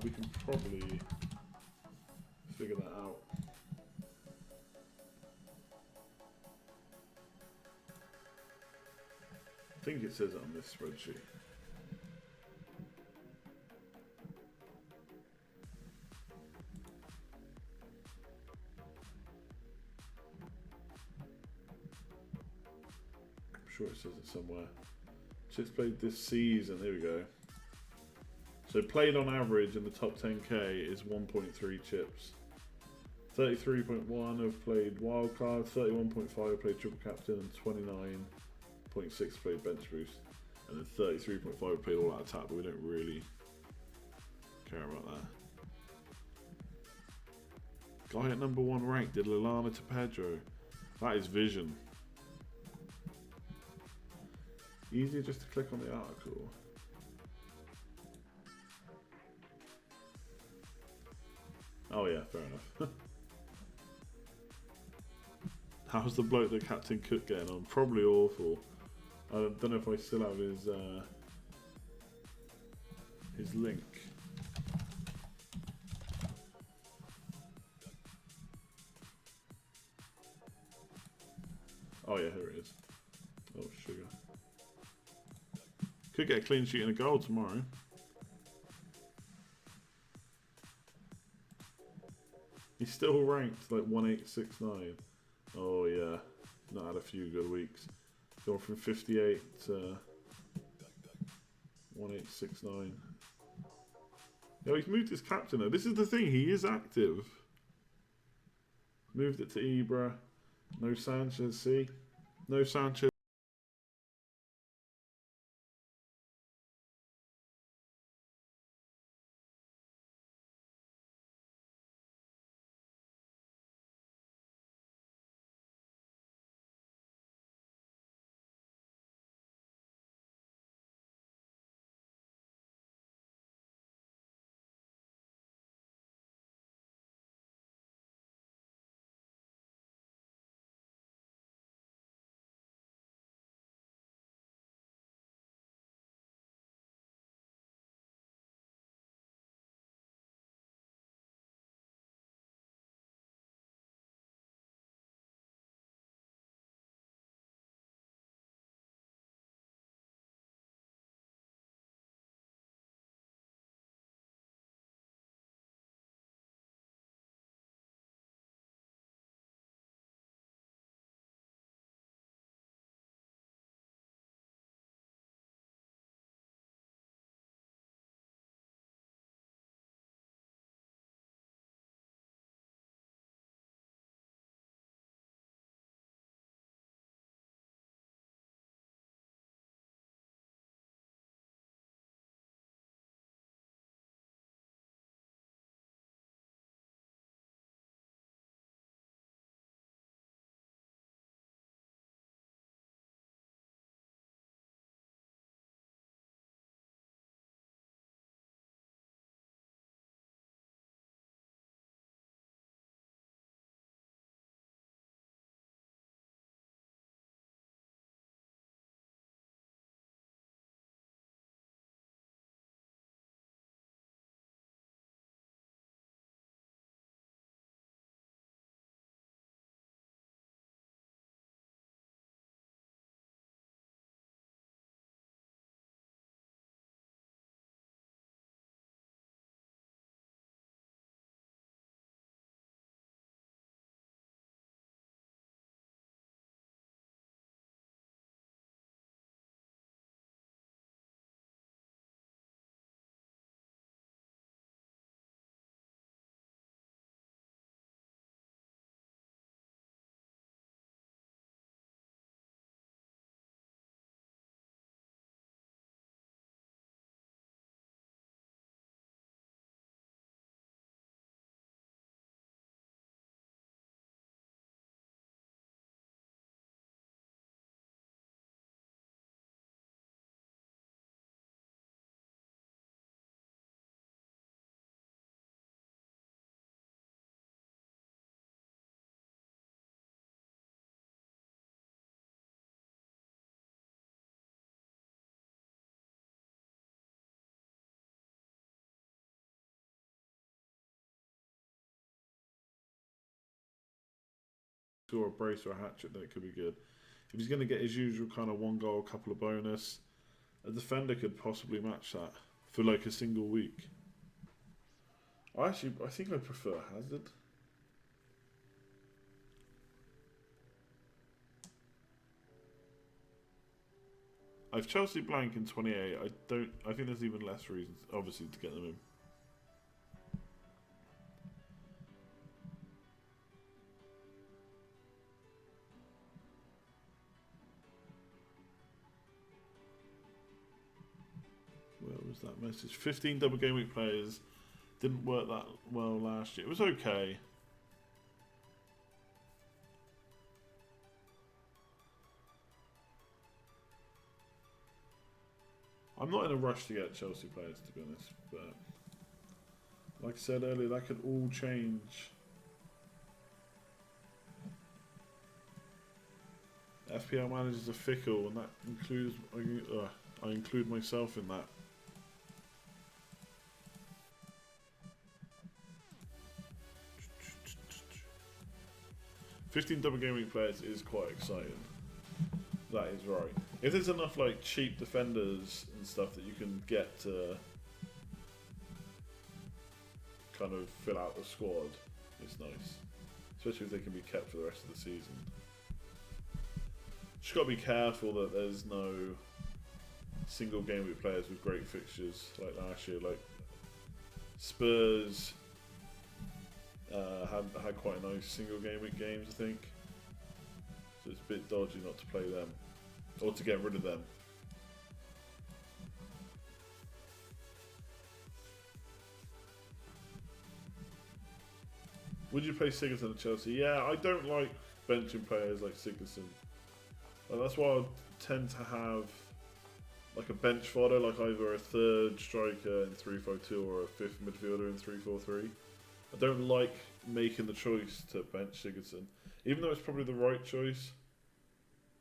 We can probably figure that out. I think it says it on this spreadsheet. I'm sure it says it somewhere. Chips played this season, here we go. So played on average in the top 10k is 1.3 chips. 33.1 have played wildcard, 31.5 have played triple captain, and 29.6 played bench boost. And then 33.5 have played all out attack, but we don't really care about that. Guy at number 1 rank did Lallana to Pedro. That is vision. Easier just to click on the article. Oh yeah, fair enough. How's the bloke that Captain Cook getting on? Probably awful. I don't know if I still have his link. Oh yeah, here it is. Oh sugar. Could get a clean sheet and a goal tomorrow. He's still ranked like 1869. Oh yeah, not had a few good weeks. Going from 58 to 1869. Yeah, he's moved his captain though. This is the thing, he is active. Moved it to Ibra. No Sanchez, see? No Sanchez. score a brace or a hat-trick, then it could be good. If he's going to get his usual kind of 1 goal, couple of bonus, a defender could possibly match that for like a single week. I think I prefer Hazard. I've Chelsea blank in 28. I think there's even less reasons, obviously, to get them in. Where was that message? 15 double game week players. Didn't work that well last year. It was okay. I'm not in a rush to get Chelsea players, to be honest, but like I said earlier, that could all change. FPL managers are fickle, and that includes I include myself in that. $15 double game week players is quite exciting. That is right. If there's enough like cheap defenders and stuff that you can get to kind of fill out the squad, it's nice. Especially if they can be kept for the rest of the season. Just got to be careful that there's no single game week players with great fixtures like last year. Like Spurs had quite nice single game week games, I think. So it's a bit dodgy not to play them. Or to get rid of them. Would you play Sigurdsson at Chelsea? Yeah, I don't like benching players like Sigurdsson. That's why I tend to have like a bench fodder, like either a third striker in 3-5-2 or a fifth midfielder in 3-4-3. I don't like making the choice to bench Sigurdsson, even though it's probably the right choice.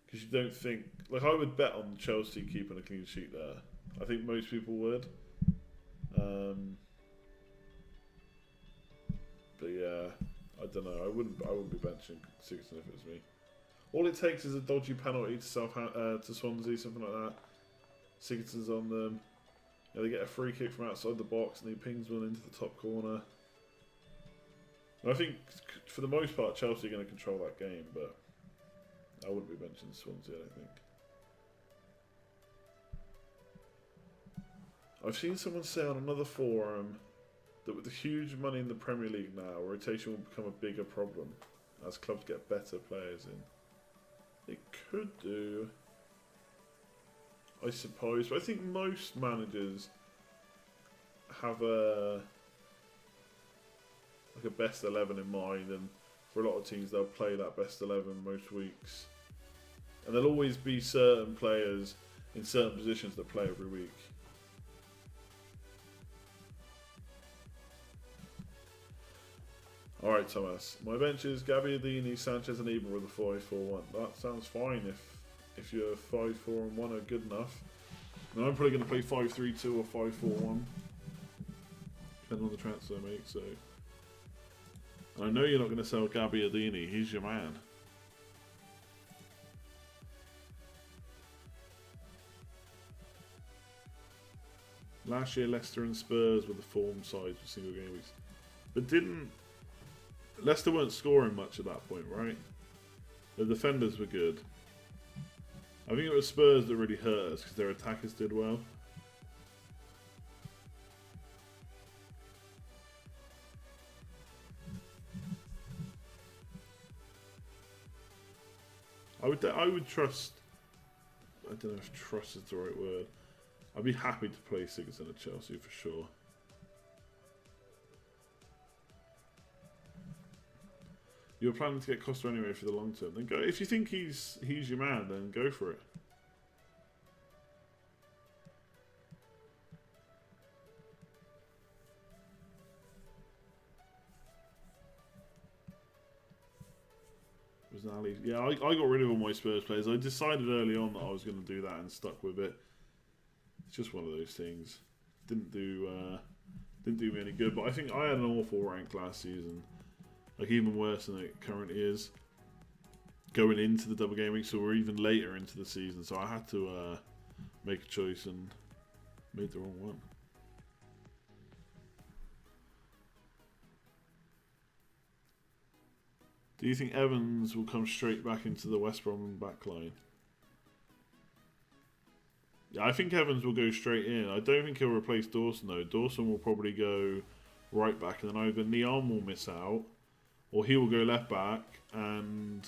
Because you don't think... Like, I would bet on Chelsea keeping a clean sheet there. I think most people would. But yeah, I don't know. I wouldn't be benching Sigurdsson if it was me. All it takes is a dodgy penalty to Swansea, something like that. Sigurdsson's on them. Yeah, they get a free kick from outside the box and he pings one into the top corner. And I think, for the most part, Chelsea are going to control that game, but... I wouldn't be benching Swansea, I don't think. I've seen someone say on another forum that with the huge money in the Premier League now, rotation will become a bigger problem as clubs get better players in. It could do, I suppose, but I think most managers have a best 11 in mind, and for a lot of teams they'll play that best 11 most weeks. And there'll always be certain players in certain positions that play every week. Alright, Thomas. My bench is Gagliardini, Sanchez and Ibra with a 5-4-1. That sounds fine if your 5-4-1 are good enough. And I'm probably going to play 5-3-2 or 5-4-1. Depending on the transfer, mate. So, and I know you're not going to sell Gagliardini. He's your man. Last year, Leicester and Spurs were the form sides for single game weeks. But Leicester weren't scoring much at that point, right? The defenders were good. I think it was Spurs that really hurt us because their attackers did well. I would trust... I don't know if trust is the right word. I'd be happy to play Sigurdsson at Chelsea for sure. You're planning to get Costa anyway for the long term. Then go. If you think he's your man, then go for it. Was Ali? Yeah, I got rid of all my Spurs players. I decided early on that I was going to do that and stuck with it. It's just one of those things. Didn't do me any good. But I think I had an awful rank last season. Like even worse than it currently is. going into the double game week, so we're even later into the season. So I had to make a choice and made the wrong one. Do you think Evans will come straight back into the West Brom back line? Yeah, I think Evans will go straight in. I don't think he'll replace Dawson though. Dawson will probably go right back, and then either Neon will miss out, or he will go left back, and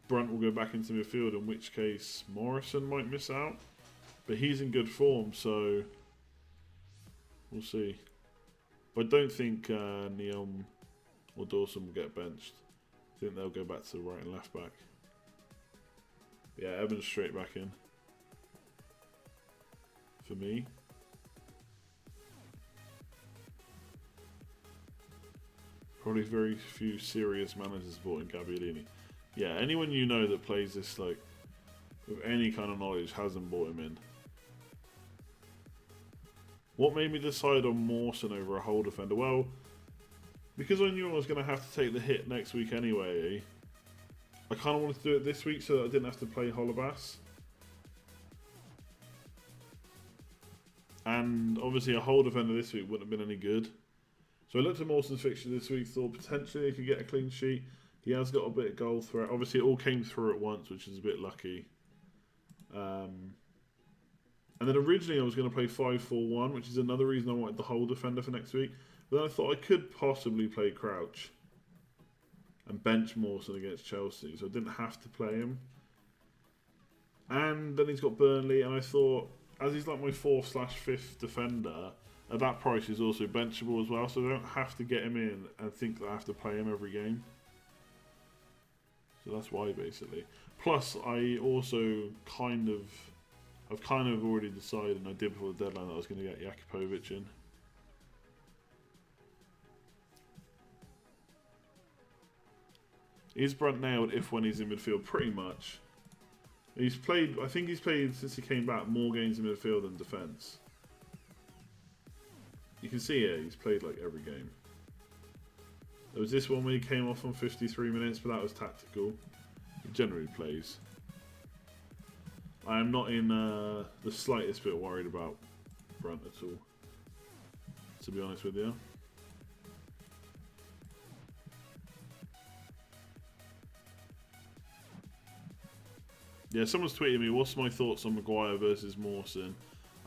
Brunt will go back into midfield, in which case Morrison might miss out. But he's in good form, so we'll see. But I don't think Neon or Dawson will get benched. I think they'll go back to right and left back. Yeah, Evans straight back in. For me. Probably very few serious managers bought in Gabiolini. Yeah, anyone you know that plays this like with any kind of knowledge hasn't bought him in. What made me decide on Morrison over a whole defender? Well, because I knew I was going to have to take the hit next week anyway, I kind of wanted to do it this week so that I didn't have to play Holobas. And obviously a whole defender this week wouldn't have been any good. So I looked at Morrison's fixture this week, thought potentially he could get a clean sheet. He has got a bit of goal threat. Obviously it all came through at once, which is a bit lucky. And then originally I was going to play 5-4-1, which is another reason I wanted the whole defender for next week. But then I thought I could possibly play Crouch and bench Morrison against Chelsea, so I didn't have to play him. And then he's got Burnley, and I thought, as he's like my 4/5th defender, at that price he's also benchable as well, so I don't have to get him in and think that I have to play him every game. So that's why, basically. Plus, I also I've kind of already decided, and I did before the deadline, that I was going to get Jakupovic in. Is Brunt nailed if when he's in midfield? Pretty much. I think he's played since he came back more games in midfield than defence. You can see here, he's played like every game. There was this one where he came off on 53 minutes, but that was tactical. He generally plays. I am not in the slightest bit worried about Brunt at all, to be honest with you. Yeah, someone's tweeted me, what's my thoughts on Maguire versus Morrison?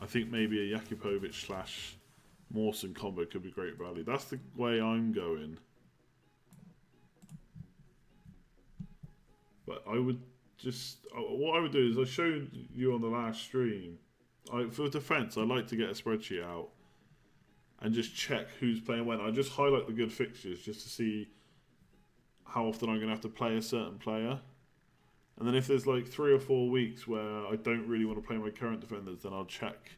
I think maybe a Jakupovic/Morrison combo could be great value. That's the way I'm going. But I would what I would do is, I showed you on the last stream, for defence, I like to get a spreadsheet out and just check who's playing when. I just highlight the good fixtures just to see how often I'm going to have to play a certain player. And then if there's like 3 or 4 weeks where I don't really want to play my current defenders, then I'll check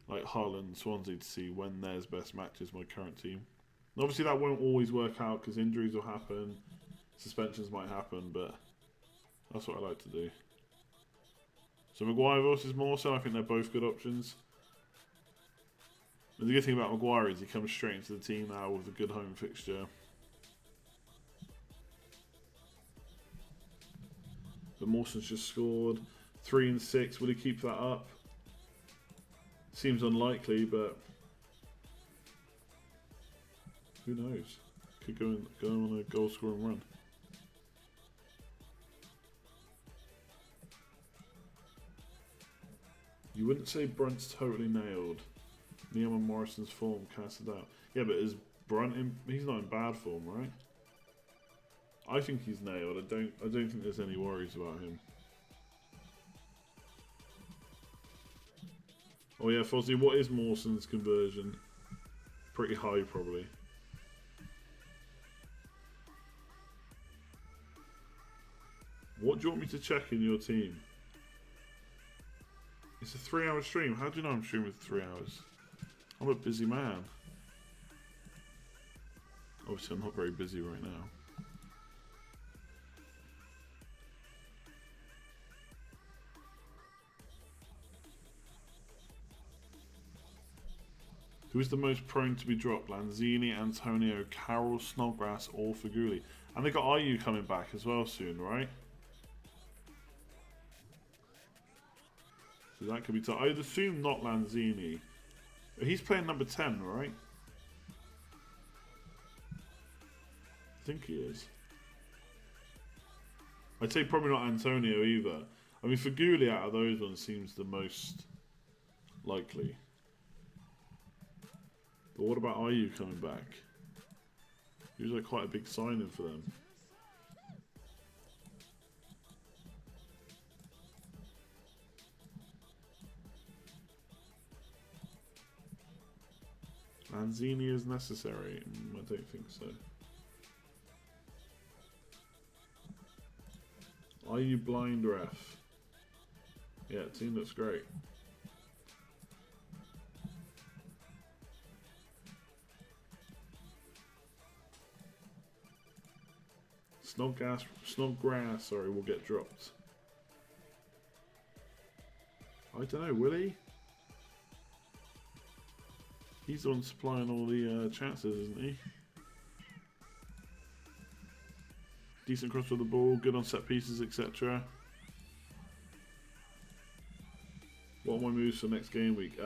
like Hull and Swansea to see when theirs best matches my current team. And obviously that won't always work out because injuries will happen, suspensions might happen, but that's what I like to do. So Maguire versus Morrison, I think they're both good options. And the good thing about Maguire is he comes straight into the team now with a good home fixture. But Morrison's just scored 3 and 6. Will he keep that up? Seems unlikely, but who knows? Could go on a goal scoring run. You wouldn't say Brunt's totally nailed. Neil and Morrison's form casted out. Yeah, but is Brunt in? He's not in bad form, right? I think he's nailed. I don't think there's any worries about him. Oh yeah, Fozzie, what is Morrison's conversion? Pretty high, probably. What do you want me to check in your team? It's a 3-hour stream. How do you know I'm streaming for 3 hours? I'm a busy man. Obviously, I'm not very busy right now. Who is the most prone to be dropped? Lanzini, Antonio, Carroll, Snodgrass, or Faguli? And they got IU coming back as well soon, right? So that could be tough. I'd assume not Lanzini. He's playing number 10, right? I think he is. I'd say probably not Antonio either. I mean, Faguli out of those ones seems the most likely. But what about IU coming back? He was like quite a big signing for them. Lanzini is necessary? I don't think so. Are you blind ref? Yeah, team looks great. Snodgrass, sorry, will get dropped. I don't know, will he? He's the one supplying all the chances, isn't he? Decent cross with the ball, good on set pieces, etc. What are my moves for next game week?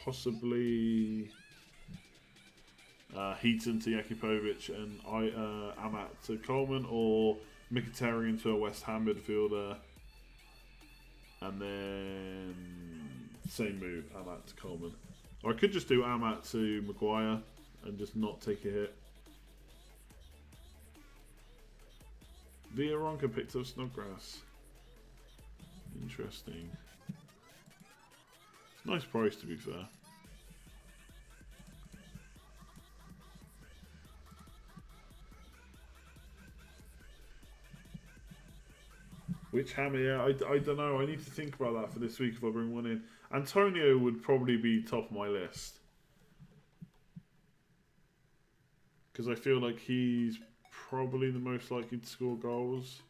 Possibly Heaton to Jakupovic and Amat to Coleman, or Mkhitaryan to a West Ham midfielder, and then same move, Amat to Coleman. Or I could just do Amat to Maguire and just not take a hit. Villaronca picked up Snodgrass. Interesting. It's a nice price, to be fair. Which hammer? Yeah, I don't know. I need to think about that for this week if I bring one in. Antonio would probably be top of my list. Because I feel like he's probably the most likely to score goals.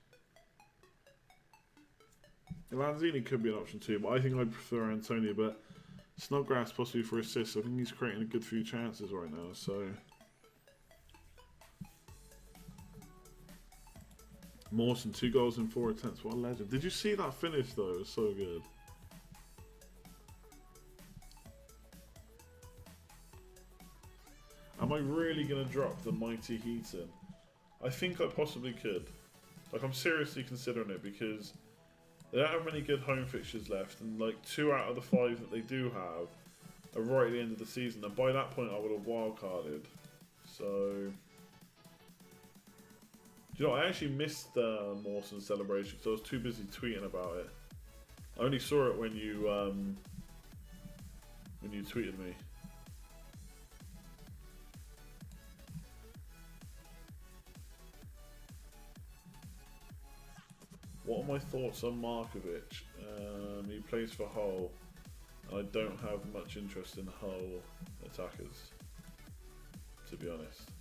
Lanzini could be an option too, but I think I'd prefer Antonio. But Snodgrass possibly for assists. I think he's creating a good few chances right now, so... Morrison, 2 goals in 4 attempts. What a legend. Did you see that finish though? It was so good. Am I really going to drop the mighty Heaton? I think I possibly could. Like, I'm seriously considering it because they don't have many good home fixtures left, and like 2 out of the 5 that they do have are right at the end of the season, and by that point I would have wildcarded. So... Do you know, I actually missed Morrison's celebration because I was too busy tweeting about it. I only saw it when you tweeted me. What are my thoughts on Markovic? He plays for Hull. I don't have much interest in Hull attackers, to be honest.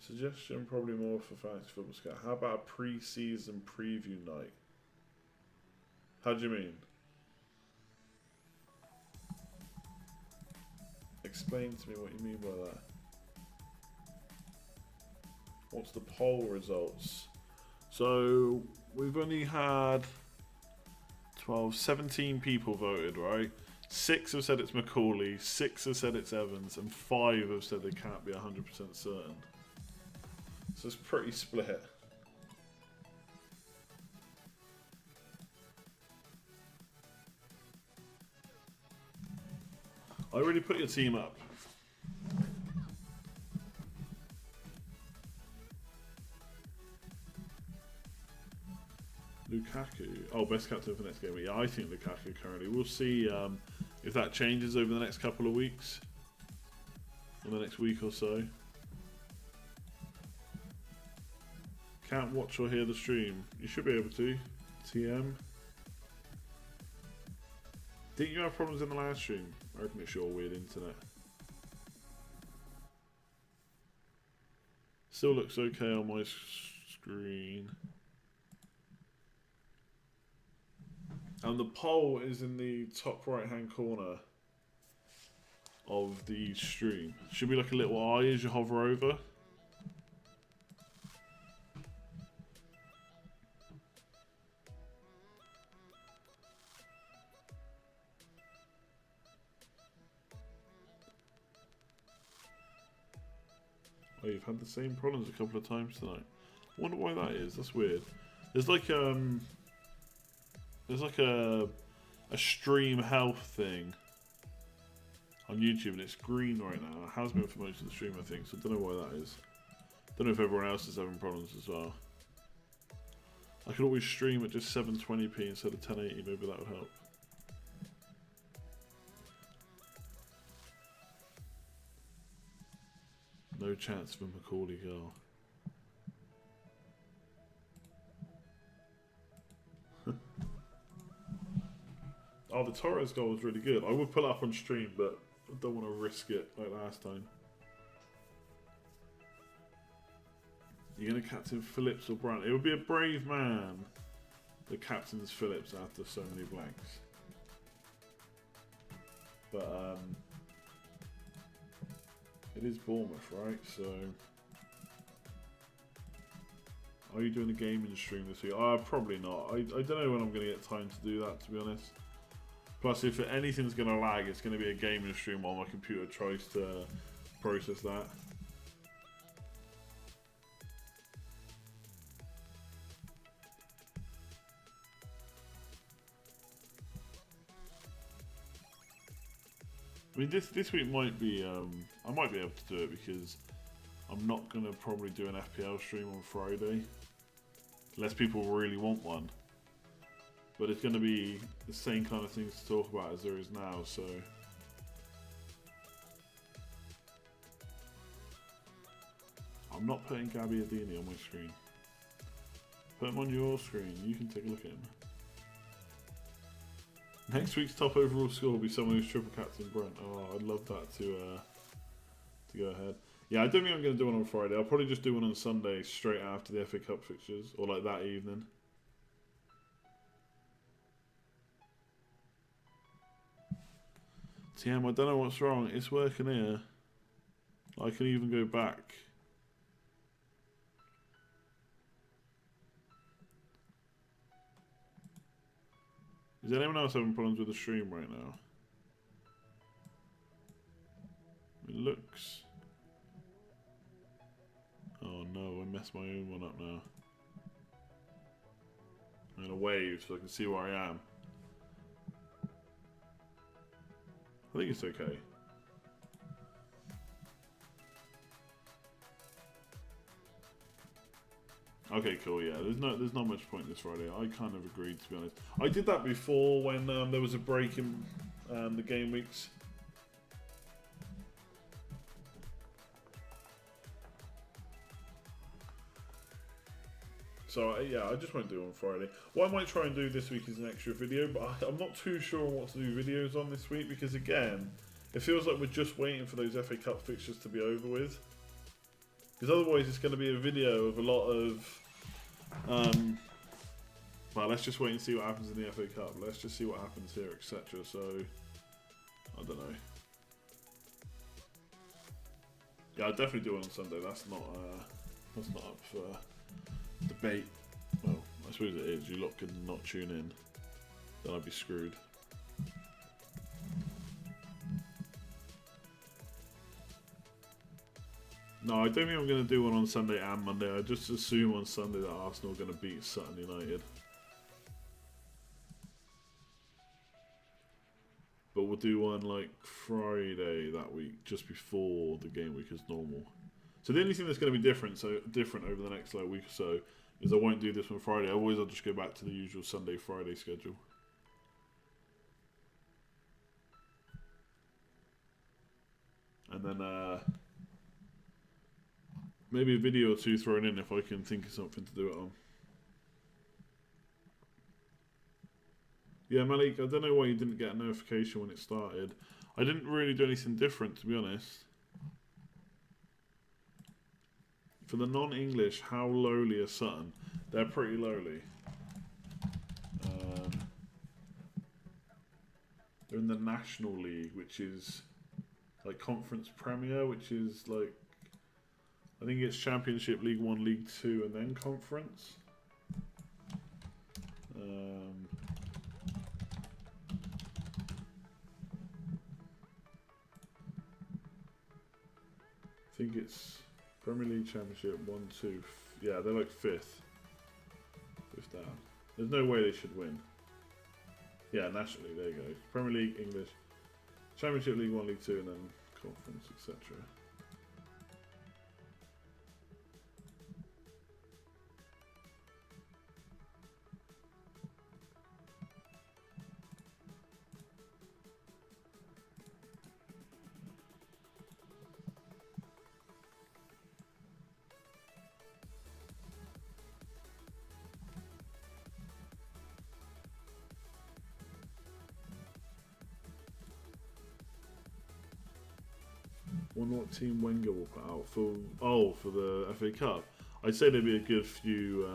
Suggestion probably more for Fantasy Football Scout. How about a pre-season preview night? How do you mean? Explain to me what you mean by that. What's the poll results? So we've only had 17 people voted, right? 6 have said it's McAuley, 6 have said it's Evans, and 5 have said they can't be 100% certain. So it's pretty split. I already put your team up. Lukaku. Oh, best captain for next game. Yeah, I think Lukaku currently. We'll see if that changes over the next couple of weeks. In the next week or so. Can't watch or hear the stream. You should be able to. TM. Didn't you have problems in the last stream? I reckon it's your weird internet. Still looks okay on my screen. And the poll is in the top right hand corner of the stream. Should be like a little eye as you hover over. Oh, you've had the same problems a couple of times tonight. I wonder why that is. That's weird. There's like a stream health thing on YouTube, and it's green right now. It has been for most of the stream, I think. So I don't know why that is. Don't know if everyone else is having problems as well. I could always stream at just 720p instead of 1080. Maybe that would help. No chance of a McAuley goal. Oh, the Torres goal was really good. I would put it up on stream, but I don't want to risk it like last time. You're going to captain Phillips or Brown? It would be a brave man that captains Phillips after so many blanks. But, it is Bournemouth, right? So, are you doing a gaming stream this week? Probably not. I don't know when I'm going to get time to do that, to be honest. Plus, if anything's going to lag, it's going to be a gaming stream while my computer tries to process that. I mean, this week might be, I might be able to do it because I'm not going to probably do an FPL stream on Friday. Unless people really want one. But it's going to be the same kind of things to talk about as there is now, so... I'm not putting Gabbiadini on my screen. Put him on your screen, you can take a look at him. Next week's top overall score will be someone who's triple captain Brent. Oh, I'd love that to go ahead. Yeah, I don't think I'm going to do one on Friday. I'll probably just do one on Sunday straight after the FA Cup fixtures, or like that evening. TM, I don't know what's wrong. It's working here. I can even go back. Is anyone else having problems with the stream right now? It looks... Oh no, I messed my own one up now. I'm gonna wave so I can see where I am. I think it's okay. Okay, cool. Yeah, there's not much point this Friday. I kind of agreed, to be honest. I did that before when there was a break in the game weeks. So yeah, I just won't do it on Friday. What I might try and do this week is an extra video, but I'm not too sure on what to do videos on this week because again, it feels like we're just waiting for those FA Cup fixtures to be over with. Because otherwise it's going to be a video of a lot of... well, let's just wait and see what happens in the FA Cup. Let's just see what happens here, etc. So, I don't know. Yeah, I'll definitely do it on Sunday. That's not up for debate. Well, I suppose it is. You lot can not tune in. Then I'd be screwed. No, I don't think I'm going to do one on Sunday and Monday. I just assume on Sunday that Arsenal are going to beat Sutton United. But we'll do one like Friday that week, just before the game week as normal. So the only thing that's going to be different over the next like week or so is I won't do this on Friday. Otherwise, I'll just go back to the usual Sunday-Friday schedule. And then maybe a video or two thrown in if I can think of something to do it on. Yeah, Malik, I don't know why you didn't get a notification when it started. I didn't really do anything different, to be honest. For the non-English, how lowly are Sutton? They're pretty lowly. They're in the National League, which is like Conference Premier, which is like, I think it's Championship, League 1, League 2, and then Conference. I think it's Premier League, Championship, 1, 2. Yeah, they're like 5th. 5th down. There's no way they should win. Yeah, National League, there you go. Premier League, English. Championship, League 1, League 2, and then Conference, etc. Wonder what team Wenger will put out for the FA Cup. I'd say there'd be a good few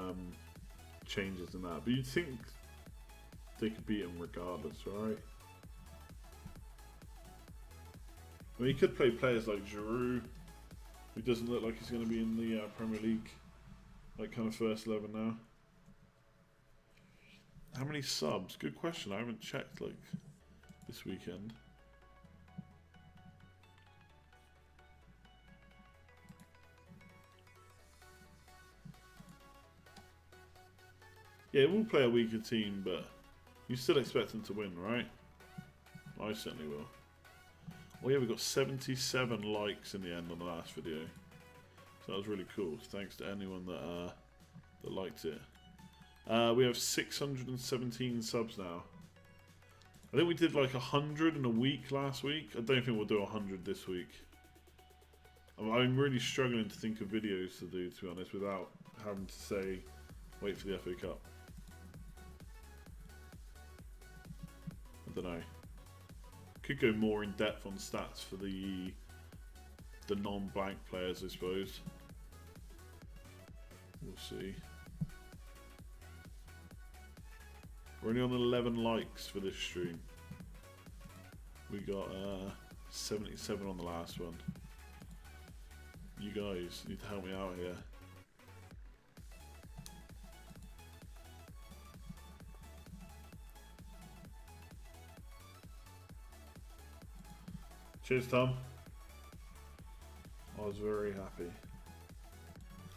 changes in that, but you'd think they could beat him regardless, right? I mean, you could play players like Giroud, who doesn't look like he's going to be in the Premier League, like kind of first 11 now. How many subs? Good question. I haven't checked like this weekend. Yeah, we'll play a weaker team, but you still expect them to win, right? I certainly will. Oh yeah, we got 77 likes in the end on the last video. So that was really cool. Thanks to anyone that liked it. We have 617 subs now. I think we did like 100 in a week last week. I don't think we'll do 100 this week. I'm really struggling to think of videos to do, to be honest, without having to say, wait for the FA Cup. I don't know. Could go more in depth on stats for the non-blank players, I suppose. We'll see. We're only on 11 likes for this stream. We got 77 on the last one. You guys need to help me out here. Cheers, Tom. I was very happy.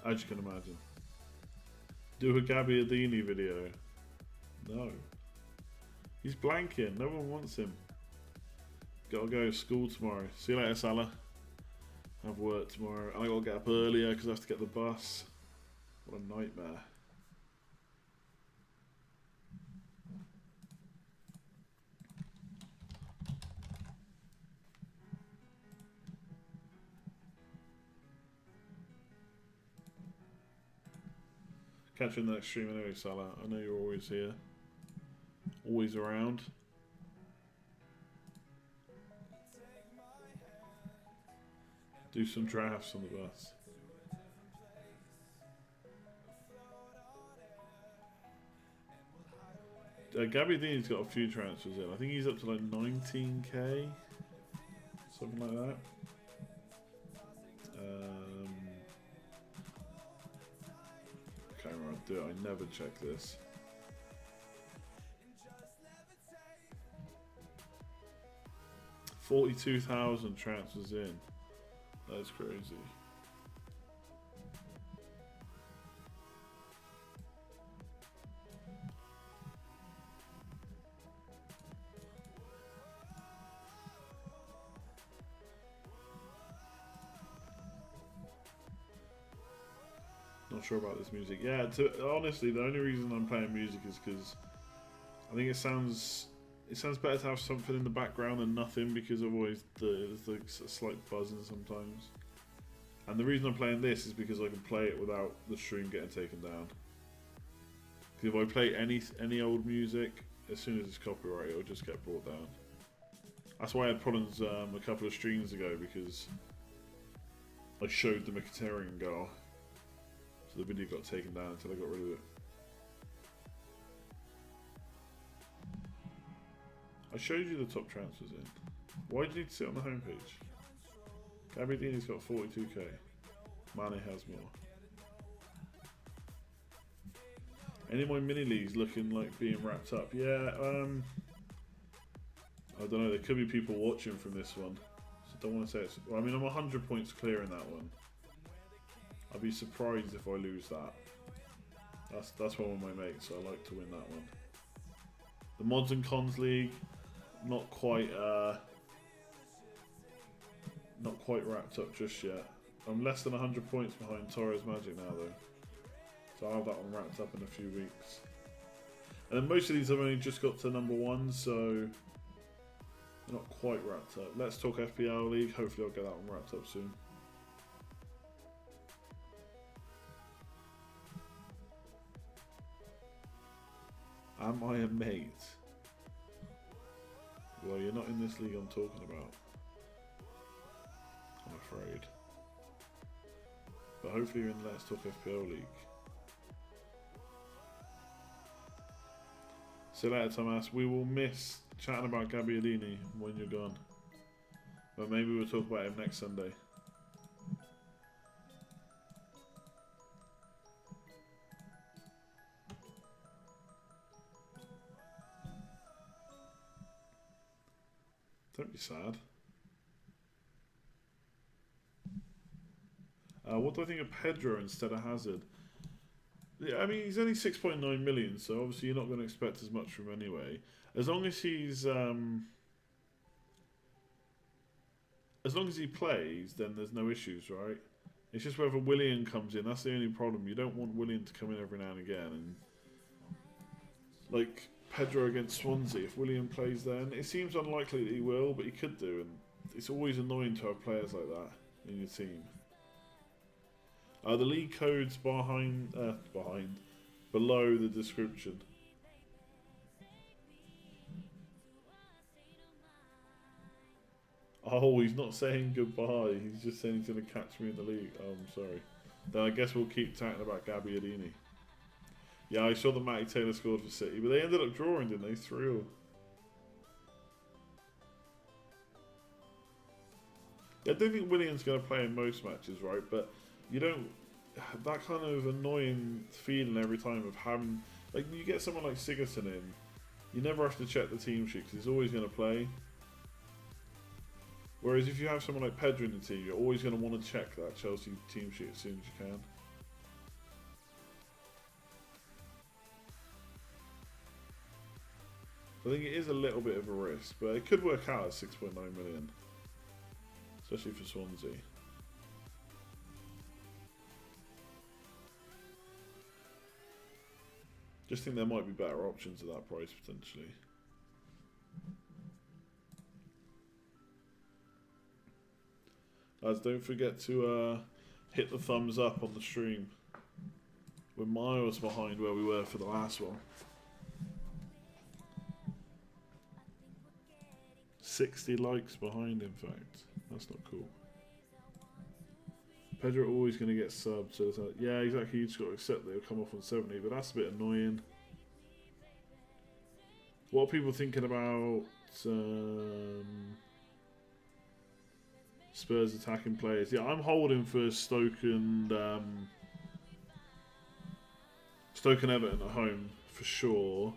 As you can imagine. Do a Gabby Adini video. No. He's blanking. No one wants him. Gotta go to school tomorrow. See you later, Salah. Have work tomorrow. I gotta get up earlier because I have to get the bus. What a nightmare. Catch you in the next stream anyway, Salah. I know you're always here. Always around. Do some drafts on the bus. Gabby Dean's got a few transfers in. I think he's up to like 19k. Something like that. Can't remember how to do it. I never check this. $42,000 transfers in. That's crazy. Not sure about this music. Yeah, honestly, the only reason I'm playing music is because I think it sounds better to have something in the background than nothing, because otherwise there's like a slight buzzing sometimes. And the reason I'm playing this is because I can play it without the stream getting taken down. Because if I play any old music, as soon as it's copyrighted, it'll just get brought down. That's why I had problems a couple of streams ago, because I showed the Mkhitaryan goal So the video got taken down until I got rid of it. I showed you the top transfers in. Why do you need to sit on the homepage? Gabbiadini's got 42k. Mane has more. Any of my mini leagues looking like being wrapped up? Yeah, I don't know. There could be people watching from this one. So don't want to say it's. Well, I mean, I'm 100 points clear in that one. I'd be surprised if I lose that. That's one of my mates, so I like to win that one. The Mods and Cons League, not quite wrapped up just yet. I'm less than 100 points behind Torres Magic now though. So I'll have that one wrapped up in a few weeks. And then most of these I've only just got to number 1, so they're not quite wrapped up. Let's talk FPL League. Hopefully I'll get that one wrapped up soon. Am I a mate? Well, you're not in this league I'm talking about, I'm afraid. But hopefully you're in the Let's Talk FPL League. See you later, Thomas. We will miss chatting about Gabbiadini when you're gone. But maybe we'll talk about him next Sunday. Don't be sad. What do I think of Pedro instead of Hazard? Yeah, I mean, he's only 6.9 million, so obviously you're not going to expect as much from him anyway. As long as he's, as long as he plays, then there's no issues, right? It's just whether Willian comes in. That's the only problem. You don't want Willian to come in every now and again. And like Pedro against Swansea, if Willian plays then, it seems unlikely that he will, but he could do. And it's always annoying to have players like that in your team. The league code's below the description. Oh, he's not saying goodbye. He's just saying he's going to catch me in the league. Oh, I'm sorry. Then I guess we'll keep chatting about Gabbiadini. Yeah, I saw that Matty Taylor scored for City, but they ended up drawing, didn't they? 3-3. I don't think Willian's going to play in most matches, right? But you don't, that kind of annoying feeling every time of having, like, you get someone like Sigurdsson in, you never have to check the team sheet because he's always going to play. Whereas if you have someone like Pedro in the team, you're always going to want to check that Chelsea team sheet as soon as you can. I think it is a little bit of a risk, but it could work out at 6.9 million, especially for Swansea. Just think there might be better options at that price potentially. Lads, don't forget to hit the thumbs up on the stream. We're miles behind where we were for the last one. 60 likes behind, in fact. That's not cool. Pedro always going to get subbed, so it's like, yeah, exactly. You just got to accept that he'll come off on 70, but that's a bit annoying. What are people thinking about Spurs attacking players? Yeah, I'm holding for Stoke and Everton at home for sure.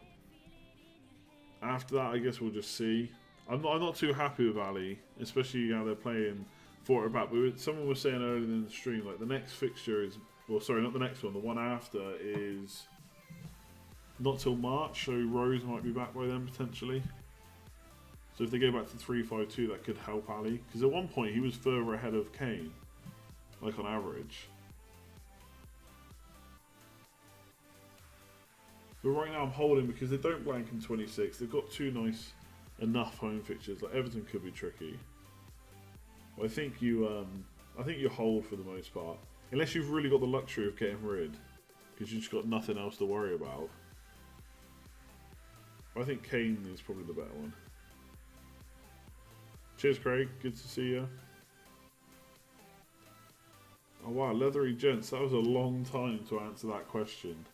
After that, I guess we'll just see. I'm not too happy with Ali, especially how they're playing for it back. But someone was saying earlier in the stream, like the next fixture is, well, sorry, not the next one. The one after is not till March, so Rose might be back by then potentially. So if they go back to 3-5-2, that could help Ali, because at one point he was further ahead of Kane, like on average. But right now I'm holding because they don't blank in 26. They've got two nice enough home fixtures. Like Everton could be tricky. But I think you hold for the most part, unless you've really got the luxury of getting rid, because you've just got nothing else to worry about. But I think Kane is probably the better one. Cheers, Craig. Good to see you. Oh, wow, Leathery Gents, that was a long time to answer that question.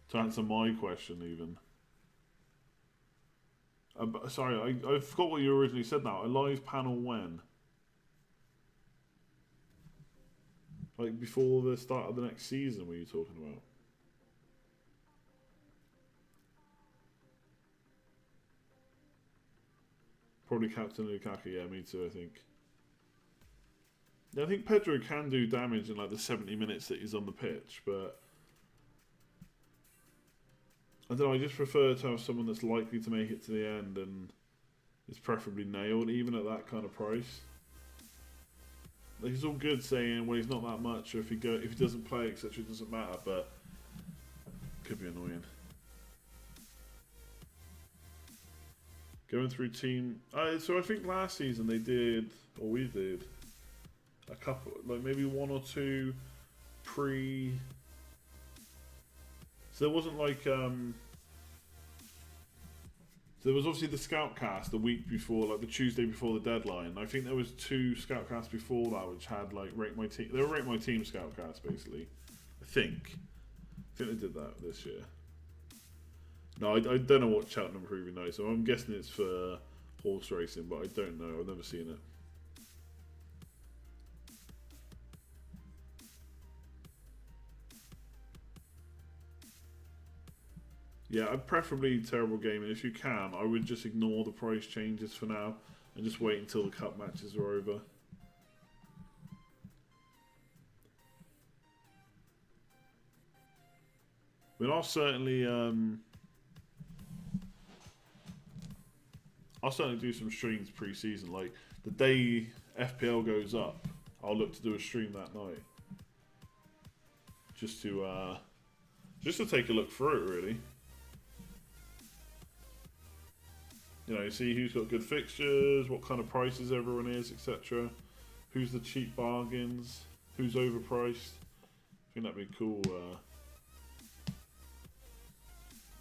To answer my question, even. Sorry, I forgot what you originally said now. A live panel when? Like before the start of the next season, were you talking about? Probably Captain Lukaku, yeah, me too, I think. Yeah, I think Pedro can do damage in like the 70 minutes that he's on the pitch, but I don't know, I just prefer to have someone that's likely to make it to the end and is preferably nailed, even at that kind of price. Like, it's all good saying, well, he's not that much, or if he doesn't play, etc., it doesn't matter, but it could be annoying. Going through team... so I think last season they did, or we did, a couple, like maybe one or two pre... So there wasn't like... So there was obviously the Scoutcast the week before, like the Tuesday before the deadline. I think there was 2 Scoutcasts before that which had like Rate My Team... They were Rate My Team Scoutcasts, basically. I think they did that this year. No, I don't know what Cheltenham Proving knows, so I'm guessing it's for horse racing, but I don't know. I've never seen it. Yeah, I'd preferably terrible gaming. If you can, I would just ignore the price changes for now and just wait until the cup matches are over. I mean, I'll certainly do some streams pre-season. Like the day FPL goes up, I'll look to do a stream that night, just to take a look through it, really. You know, see who's got good fixtures, what kind of prices everyone is, etc. Who's the cheap bargains, who's overpriced. I think that'd be cool.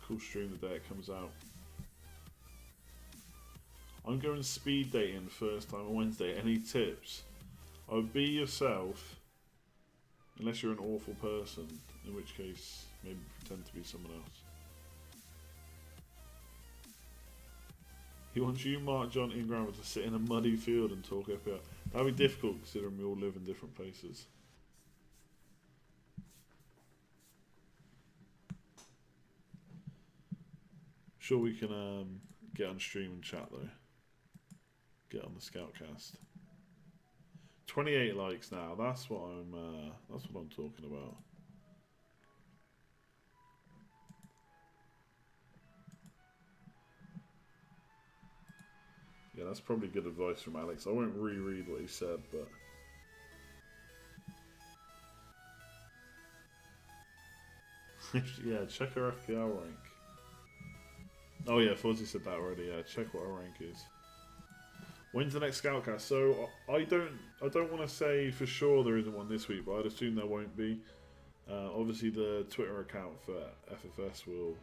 Cool stream the day it comes out. I'm going speed dating first time on Wednesday. Any tips? I would be yourself, unless you're an awful person, in which case maybe pretend to be someone else. He wants you, Mark, John, and Grandma to sit in a muddy field and talk FPL. That'd be difficult considering we all live in different places. Sure, we can get on stream and chat though. Get on the Scoutcast. 28 likes now. That's what I'm talking about. Yeah, that's probably good advice from Alex. I won't reread what he said, but yeah, check our FPL rank. Oh yeah, Fuzzy said that already. Yeah, check what our rank is. When's the next Scoutcast? So I don't want to say for sure there isn't one this week, but I'd assume there won't be. Obviously, the Twitter account for FFS will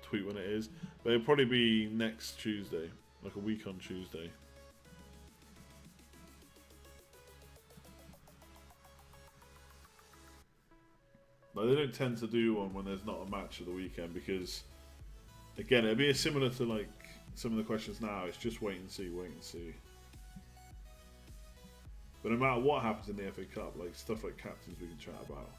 tweet when it is, but it'll probably be next Tuesday, like a week on Tuesday. But they don't tend to do one when there's not a match of the weekend because, again, it'd be similar to like some of the questions now. It's just wait and see, wait and see. But no matter what happens in the FA Cup, like stuff like captains, we can chat about.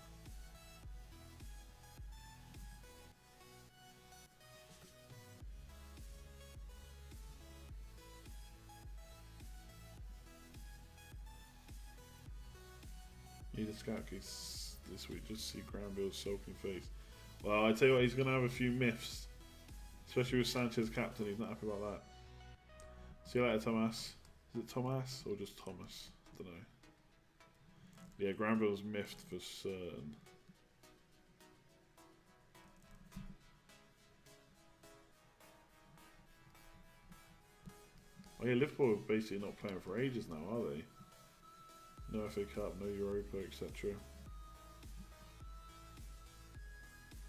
Need a scout case this week just to see Granville's sulking face. Well, I tell you what, he's going to have a few myths. Especially with Sanchez captain, he's not happy about that. See you later, Thomas. Is it Thomas or just Thomas? I don't know. Yeah, Granville's miffed for certain. Oh yeah, Liverpool are basically not playing for ages now, are they? No FA Cup, no Europa, etc.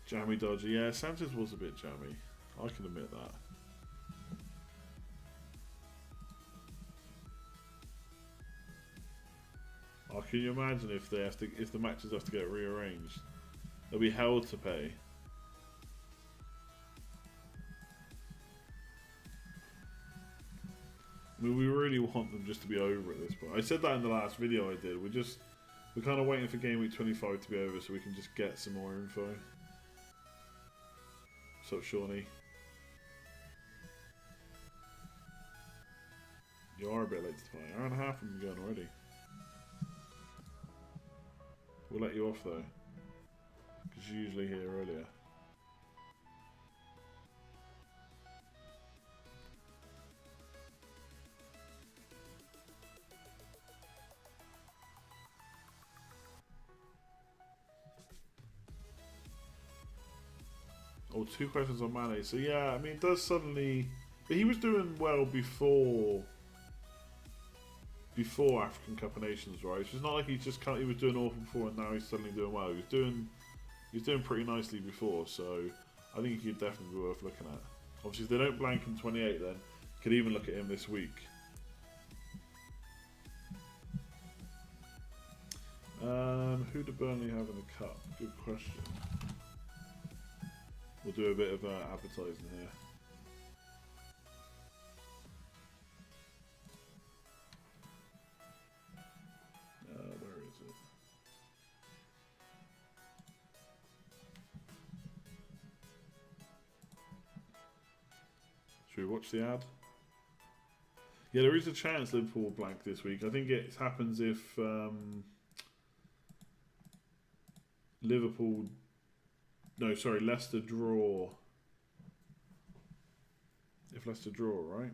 Jammy dodgy. Yeah, Sanchez was a bit jammy. I can admit that. Can you imagine if the matches have to get rearranged? They'll be hell to pay. I mean, we really want them just to be over at this point. I said that in the last video I did. We're kind of waiting for Gameweek 25 to be over so we can just get some more info. What's up, Shawnee? You are a bit late to play. Hour and a half and going already. We'll let you off though, because you're usually here earlier. Oh, 2 questions on Mane. So yeah, I mean, it does suddenly... But he was doing well before African Cup of Nations, right? So it's not like he was doing awful before and now he's suddenly doing well. He was doing pretty nicely before, so I think he could definitely be worth looking at. Obviously, if they don't blank him 28, then could even look at him this week. Who do Burnley have in the cup? Good question. We'll do a bit of advertising here. Where is it? Should we watch the ad? Yeah, there is a chance Liverpool will blank this week. I think it happens if Leicester draw. If Leicester draw, right?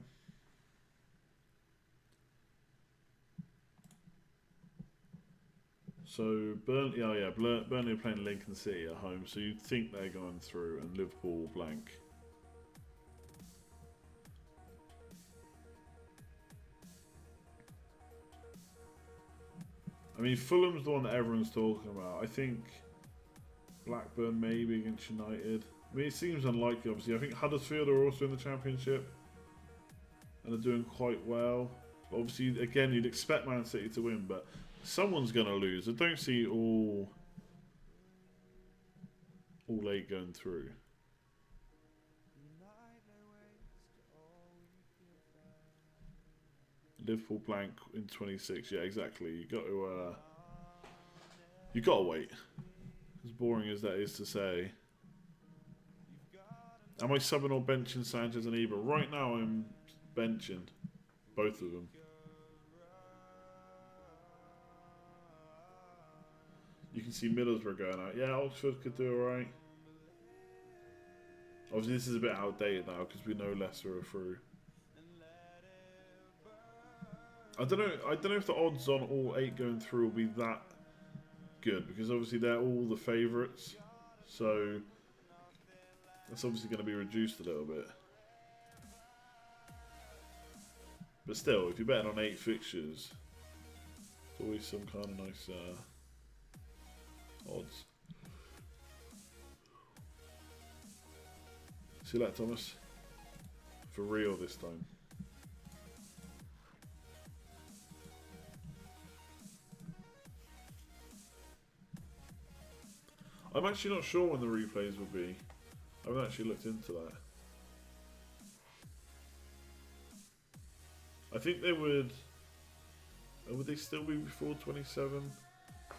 So Burnley, Burnley are playing Lincoln City at home, so you'd think they're going through, and Liverpool will blank. I mean, Fulham's the one that everyone's talking about. I think Blackburn maybe against United. I mean, it seems unlikely, obviously. I think Huddersfield are also in the Championship and are doing quite well. Obviously, again, you'd expect Man City to win, but someone's going to lose. I don't see all 8 going through. Liverpool blank in 26. Yeah, exactly. You got to wait. As boring as that is to say. Am I subbing or benching Sanchez and Ibra? Right now, I'm benching both of them. You can see Middlesbrough going out. Yeah, Oxford could do alright. Obviously, this is a bit outdated now because we know Leicester are through. I don't know if the odds on all 8 going through will be that good because obviously they're all the favourites, so that's obviously going to be reduced a little bit. But still, if you're betting on 8 fixtures, it's always some kind of nice odds. See that, Thomas? For real this time. I'm actually not sure when the replays will be. I haven't actually looked into that. I think they would... Would they still be before 27?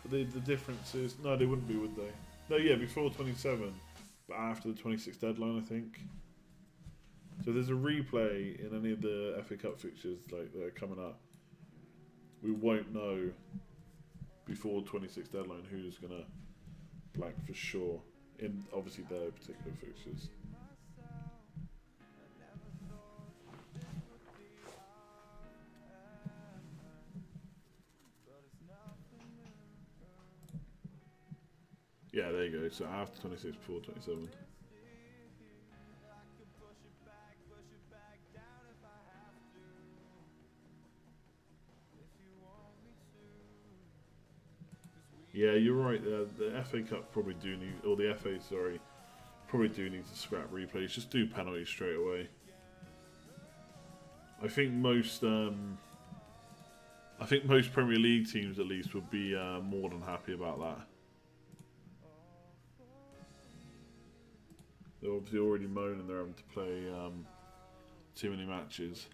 But the difference is... No, they wouldn't be, would they? No, yeah, before 27. But after the 26th deadline, I think. So if there's a replay in any of the FA Cup fixtures like that are coming up, we won't know before 26th deadline who's going to blank for sure in obviously their particular fixtures. Yeah, there you go. So after 26, before 27. Yeah, you're right. The FA Cup probably do need, or the FA, sorry, probably do need to scrap replays. Just do penalties straight away. I think most I think most Premier League teams, at least, would be more than happy about that. They're obviously already moaning they're having to play too many matches.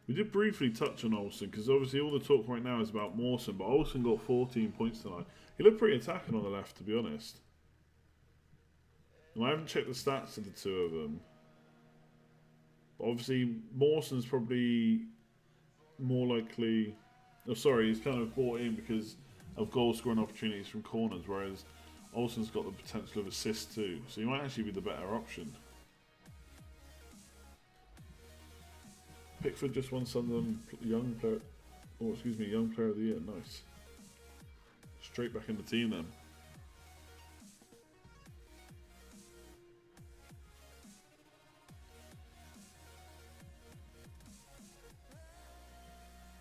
We did briefly touch on Olsen, because obviously all the talk right now is about Morrison, but Olsen got 14 points tonight. He looked pretty attacking on the left, to be honest. And I haven't checked the stats of the two of them. But obviously, Morrison's probably more likely... Oh, sorry, he's kind of bought in because of goal-scoring opportunities from corners, whereas Olsen's got the potential of assists too. So he might actually be the better option. Pickford just won Sunderland young player of the year. Nice. Straight back in the team then.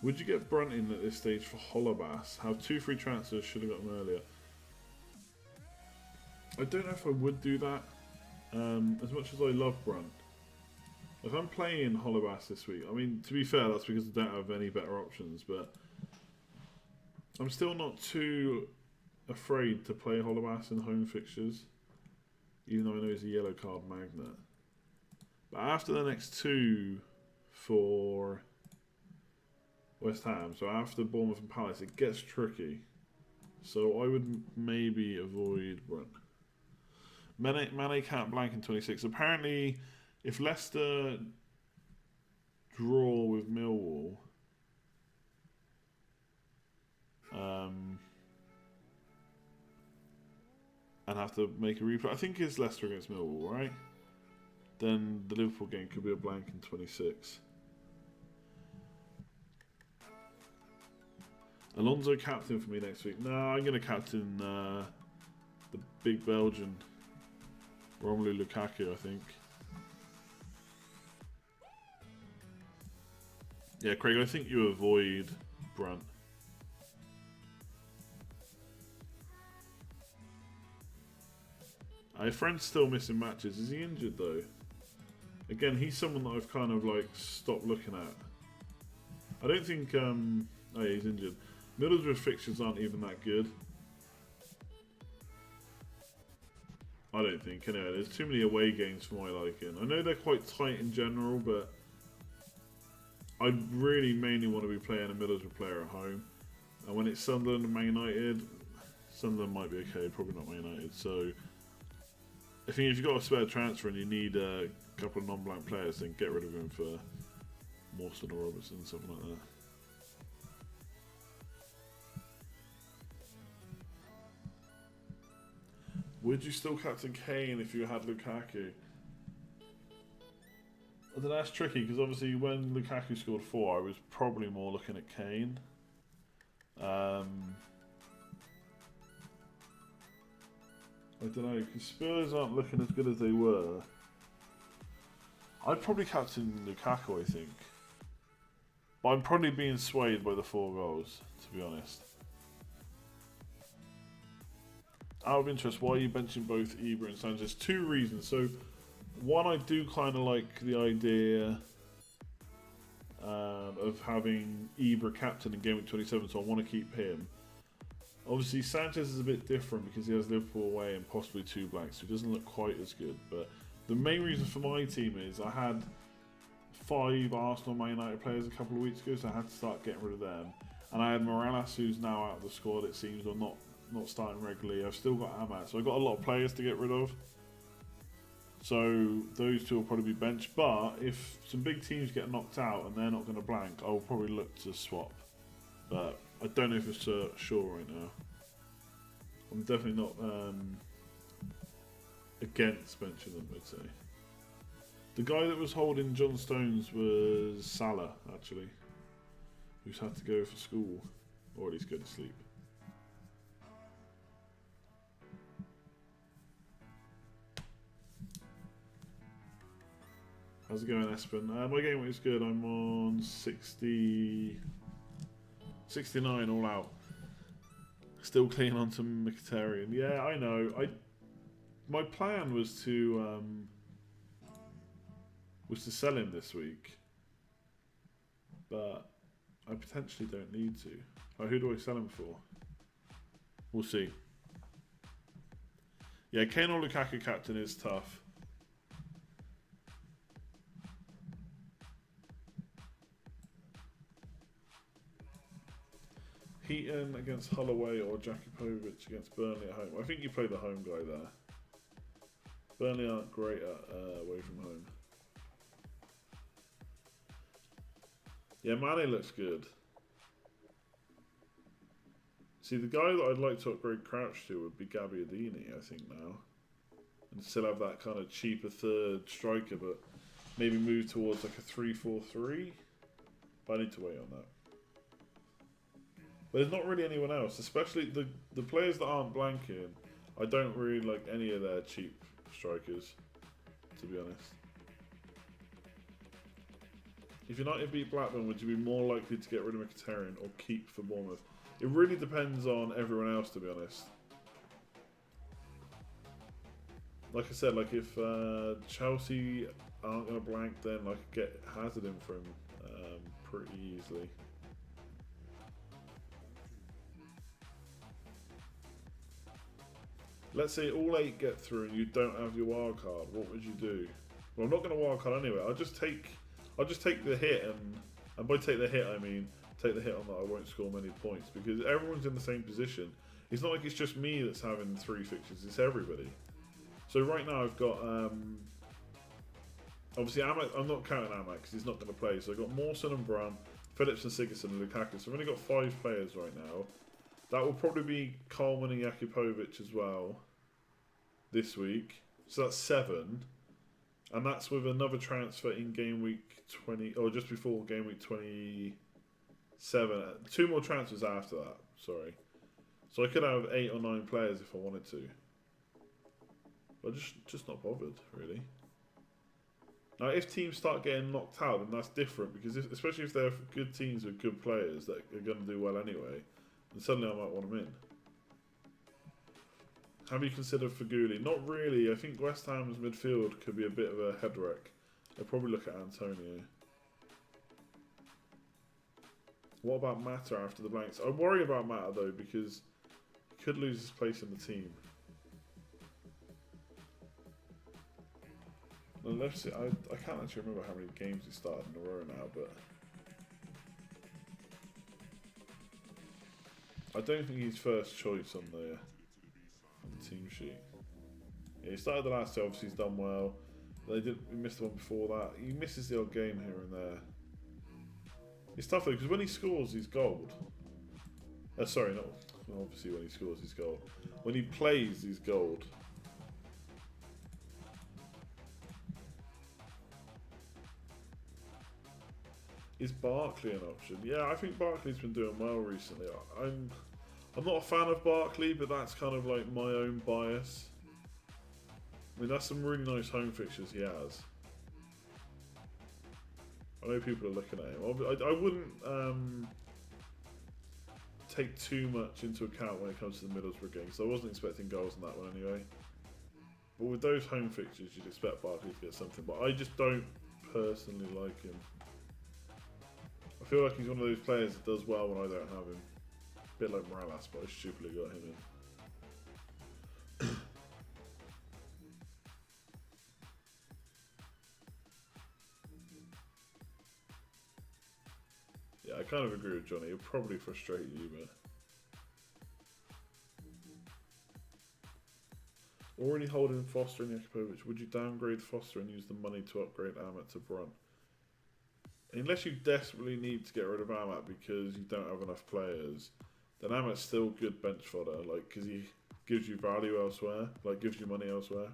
Would you get Brunt in at this stage for Holobas? Have 2 free transfers, should have got them earlier. I don't know if I would do that. As much as I love Brunt. If I'm playing Holobas this week, I mean, to be fair, that's because I don't have any better options, but I'm still not too afraid to play Holobas in home fixtures, even though I know he's a yellow card magnet. But after the next 2 for West Ham, so after Bournemouth and Palace, it gets tricky. So I would maybe avoid Brunt. Mane can't blank in 26. Apparently, if Leicester draw with Millwall, and have to make a replay, I think it's Leicester against Millwall, right? Then the Liverpool game could be a blank in 26. Alonso captain for me next week. No, I'm going to captain the big Belgian, Romelu Lukaku, I think. Yeah, Craig, I think you avoid Brunt. My friend's still missing matches. Is he injured though? Again, he's someone that I've kind of like stopped looking at. I don't think. Oh yeah, he's injured. Middlesbrough fixtures aren't even that good. I don't think. Anyway, there's too many away games for my liking. I know they're quite tight in general, but I really mainly want to be playing a Middlesbrough player at home. And when it's Sunderland and Man United, Sunderland might be okay, probably not Man United. So I think if you've got a spare transfer and you need a couple of non-blank players, then get rid of him for Morrison or Robertson, something like that. Would you still captain Kane if you had Lukaku? I don't know, that's tricky because obviously when Lukaku scored 4, I was probably more looking at Kane. I don't know, because Spurs aren't looking as good as they were. I'd probably captain Lukaku, I think. But I'm probably being swayed by the 4 goals, to be honest. Out of interest, why are you benching both Ibra and Sanchez? 2 reasons. So, one, I do kind of like the idea of having Ibra captain in Gameweek 27, so I want to keep him. Obviously, Sanchez is a bit different because he has Liverpool away and possibly 2 blanks, so he doesn't look quite as good. But the main reason for my team is I had 5 Arsenal Man United players a couple of weeks ago, so I had to start getting rid of them. And I had Morales, who's now out of the squad, it seems, or not starting regularly. I've still got Amat, so I've got a lot of players to get rid of. So those 2 will probably be benched. But if some big teams get knocked out and they're not going to blank, I'll probably look to swap. But I don't know if it's sure right now. I'm definitely not against benching them, I'd say. The guy that was holding John Stones was Salah, actually, who's had to go for school, or at least go to sleep. How's it going, Espen? My game was good. I'm on 69 all out. Still clinging on to Mkhitaryan. Yeah, I know. My plan was to was to sell him this week. But I potentially don't need to. Who do I sell him for? We'll see. Yeah, Kane or Lukaku captain is tough. Heaton against Holloway or Jakupovic against Burnley at home. I think you play the home guy there. Burnley aren't great at away from home. Yeah, Mane looks good. See, the guy that I'd like to upgrade Crouch to would be Gabbiadini, I think, now. And still have that kind of cheaper third striker, but maybe move towards like a 3-4-3. But I need to wait on that. But there's not really anyone else, especially the players that aren't blanking. I don't really like any of their cheap strikers, to be honest. If United beat Blackburn, would you be more likely to get rid of Mkhitaryan or keep for Bournemouth? It really depends on everyone else, to be honest. Like I said, like if Chelsea aren't going to blank, then I could get Hazard in for him pretty easily. Let's say all 8 get through and you don't have your wild card. What would you do? Well, I'm not going to wild card anyway. I'll just take the hit, and by take the hit I mean take the hit on that I won't score many points, because everyone's in the same position. It's not like it's just me that's having 3 fixtures. It's everybody. So right now I've got obviously I'm not counting Amak because he's not going to play. So I've got Morrison and Brom, Phillips and Sigurdsson and Lukaku. So I've only got 5 players right now. That will probably be Coleman and Jakupovic as well this week. So that's 7. And that's with another transfer in game week 20, or just before game week 27. 2 more transfers after that, sorry. So I could have 8 or 9 players if I wanted to. But just not bothered, really. Now, if teams start getting knocked out, then that's different, because especially if they're good teams with good players that are going to do well anyway, then suddenly I might want them in. Have you considered Faguli? Not really. I think West Ham's midfield could be a bit of a head wreck. I'd probably look at Antonio. What about Mata after the blanks? I worry about Mata though, because he could lose his place in the team. Now, let's see. I can't actually remember how many games he started in a row now, but I don't think he's first choice on the team sheet. Yeah, he started the last 2, obviously he's done well. He missed the one before that. He misses the odd game here and there. It's tough though, because when he scores, he's gold. Sorry, not obviously when he scores, he's gold. When he plays, he's gold. Is Barkley an option? Yeah, I think Barkley's been doing well recently. I'm not a fan of Barkley, but that's kind of like my own bias. I mean, that's some really nice home fixtures he has. I know people are looking at him. I wouldn't take too much into account when it comes to the Middlesbrough game, so I wasn't expecting goals in that one anyway. But with those home fixtures, you'd expect Barkley to get something, but I just don't personally like him. I feel like he's one of those players that does well when I don't have him. A bit like Morales, but I stupidly got him in. Yeah, I kind of agree with Johnny. It'll probably frustrate you, but already holding Foster and Jakupovic. Would you downgrade Foster and use the money to upgrade Amat to Brom? Unless you desperately need to get rid of Amat because you don't have enough players, then Amat's still good bench fodder, like, because he gives you value elsewhere, like gives you money elsewhere.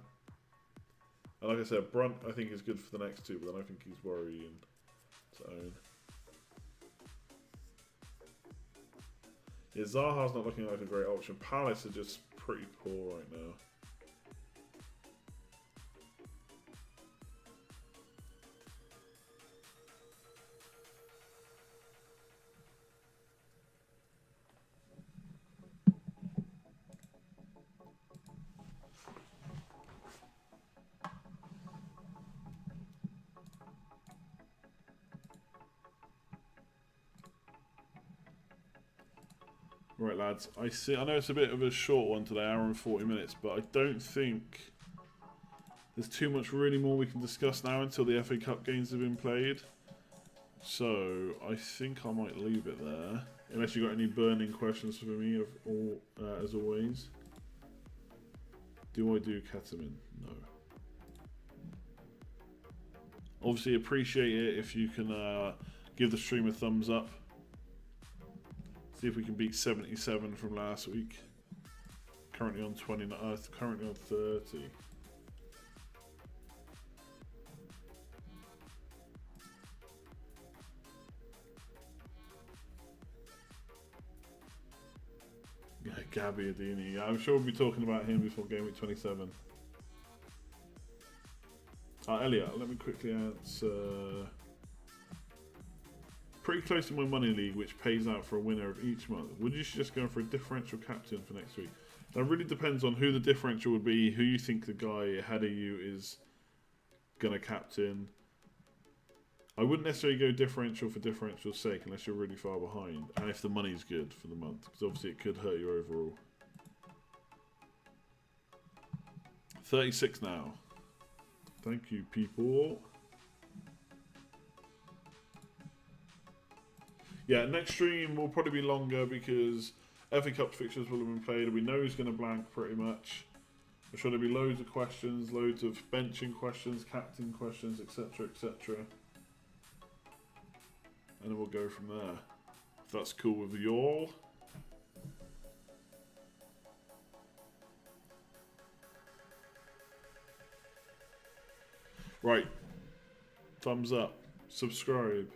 And like I said, Brunt I think is good for the next 2, but then I think he's worrying to own. Yeah, Zaha's not looking like a great option. Palace are just pretty poor right now. Right, lads. I see. I know it's a bit of a short one today, hour and 40 minutes, but I don't think there's too much really more we can discuss now until the FA Cup games have been played. So I think I might leave it there, unless you got any burning questions for me, as always. Do I do ketamine? No. Obviously, appreciate it if you can give the stream a thumbs up. See if we can beat 77 from last week. Currently on 20. Currently on 30. Yeah, Gabby Adini. Yeah, I'm sure we'll be talking about him before Gameweek 27. Elliot, let me quickly answer. Pretty close to my money league, which pays out for a winner of each month. Would you suggest going for a differential captain for next week? That really depends on who the differential would be, who you think the guy ahead of you is going to captain. I wouldn't necessarily go differential for differential's sake unless you're really far behind, and if the money's good for the month, because obviously it could hurt you overall. 36 now. Thank you, people. Yeah, next stream will probably be longer because FA Cup fixtures will have been played and we know who's going to blank pretty much. I'm sure there'll be loads of questions, loads of benching questions, captain questions, etc, etc. And then we'll go from there. If that's cool with you all. Right. Thumbs up. Subscribe.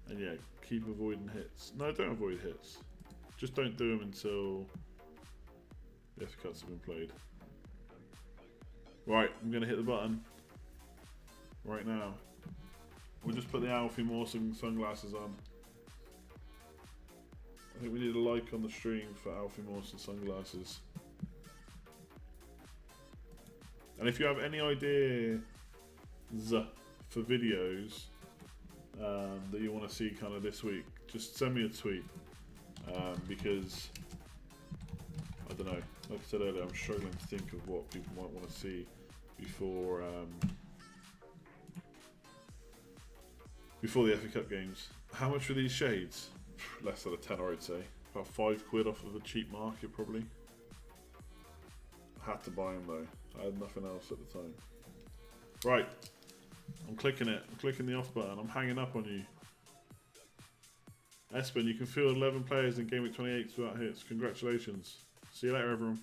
And yeah, keep avoiding hits. No, don't avoid hits. Just don't do them until the FA Cups have been played. Right, I'm going to hit the button. Right now. We'll just put the Alfie Morrison sunglasses on. I think we need a like on the stream for Alfie Morrison sunglasses. And if you have any ideas for videos that you want to see kind of this week, just send me a tweet, because I don't know, like I said earlier, I'm struggling to think of what people might want to see before the FA Cup games. How much are these shades? Less than a tenner, I'd say. About £5 off of a cheap market, probably. I had to buy them though. I had nothing else at the time. Right. I'm clicking it. I'm clicking the off button. I'm hanging up on you. Espen, you can field 11 players in Gameweek 28 without hits. Congratulations. See you later, everyone.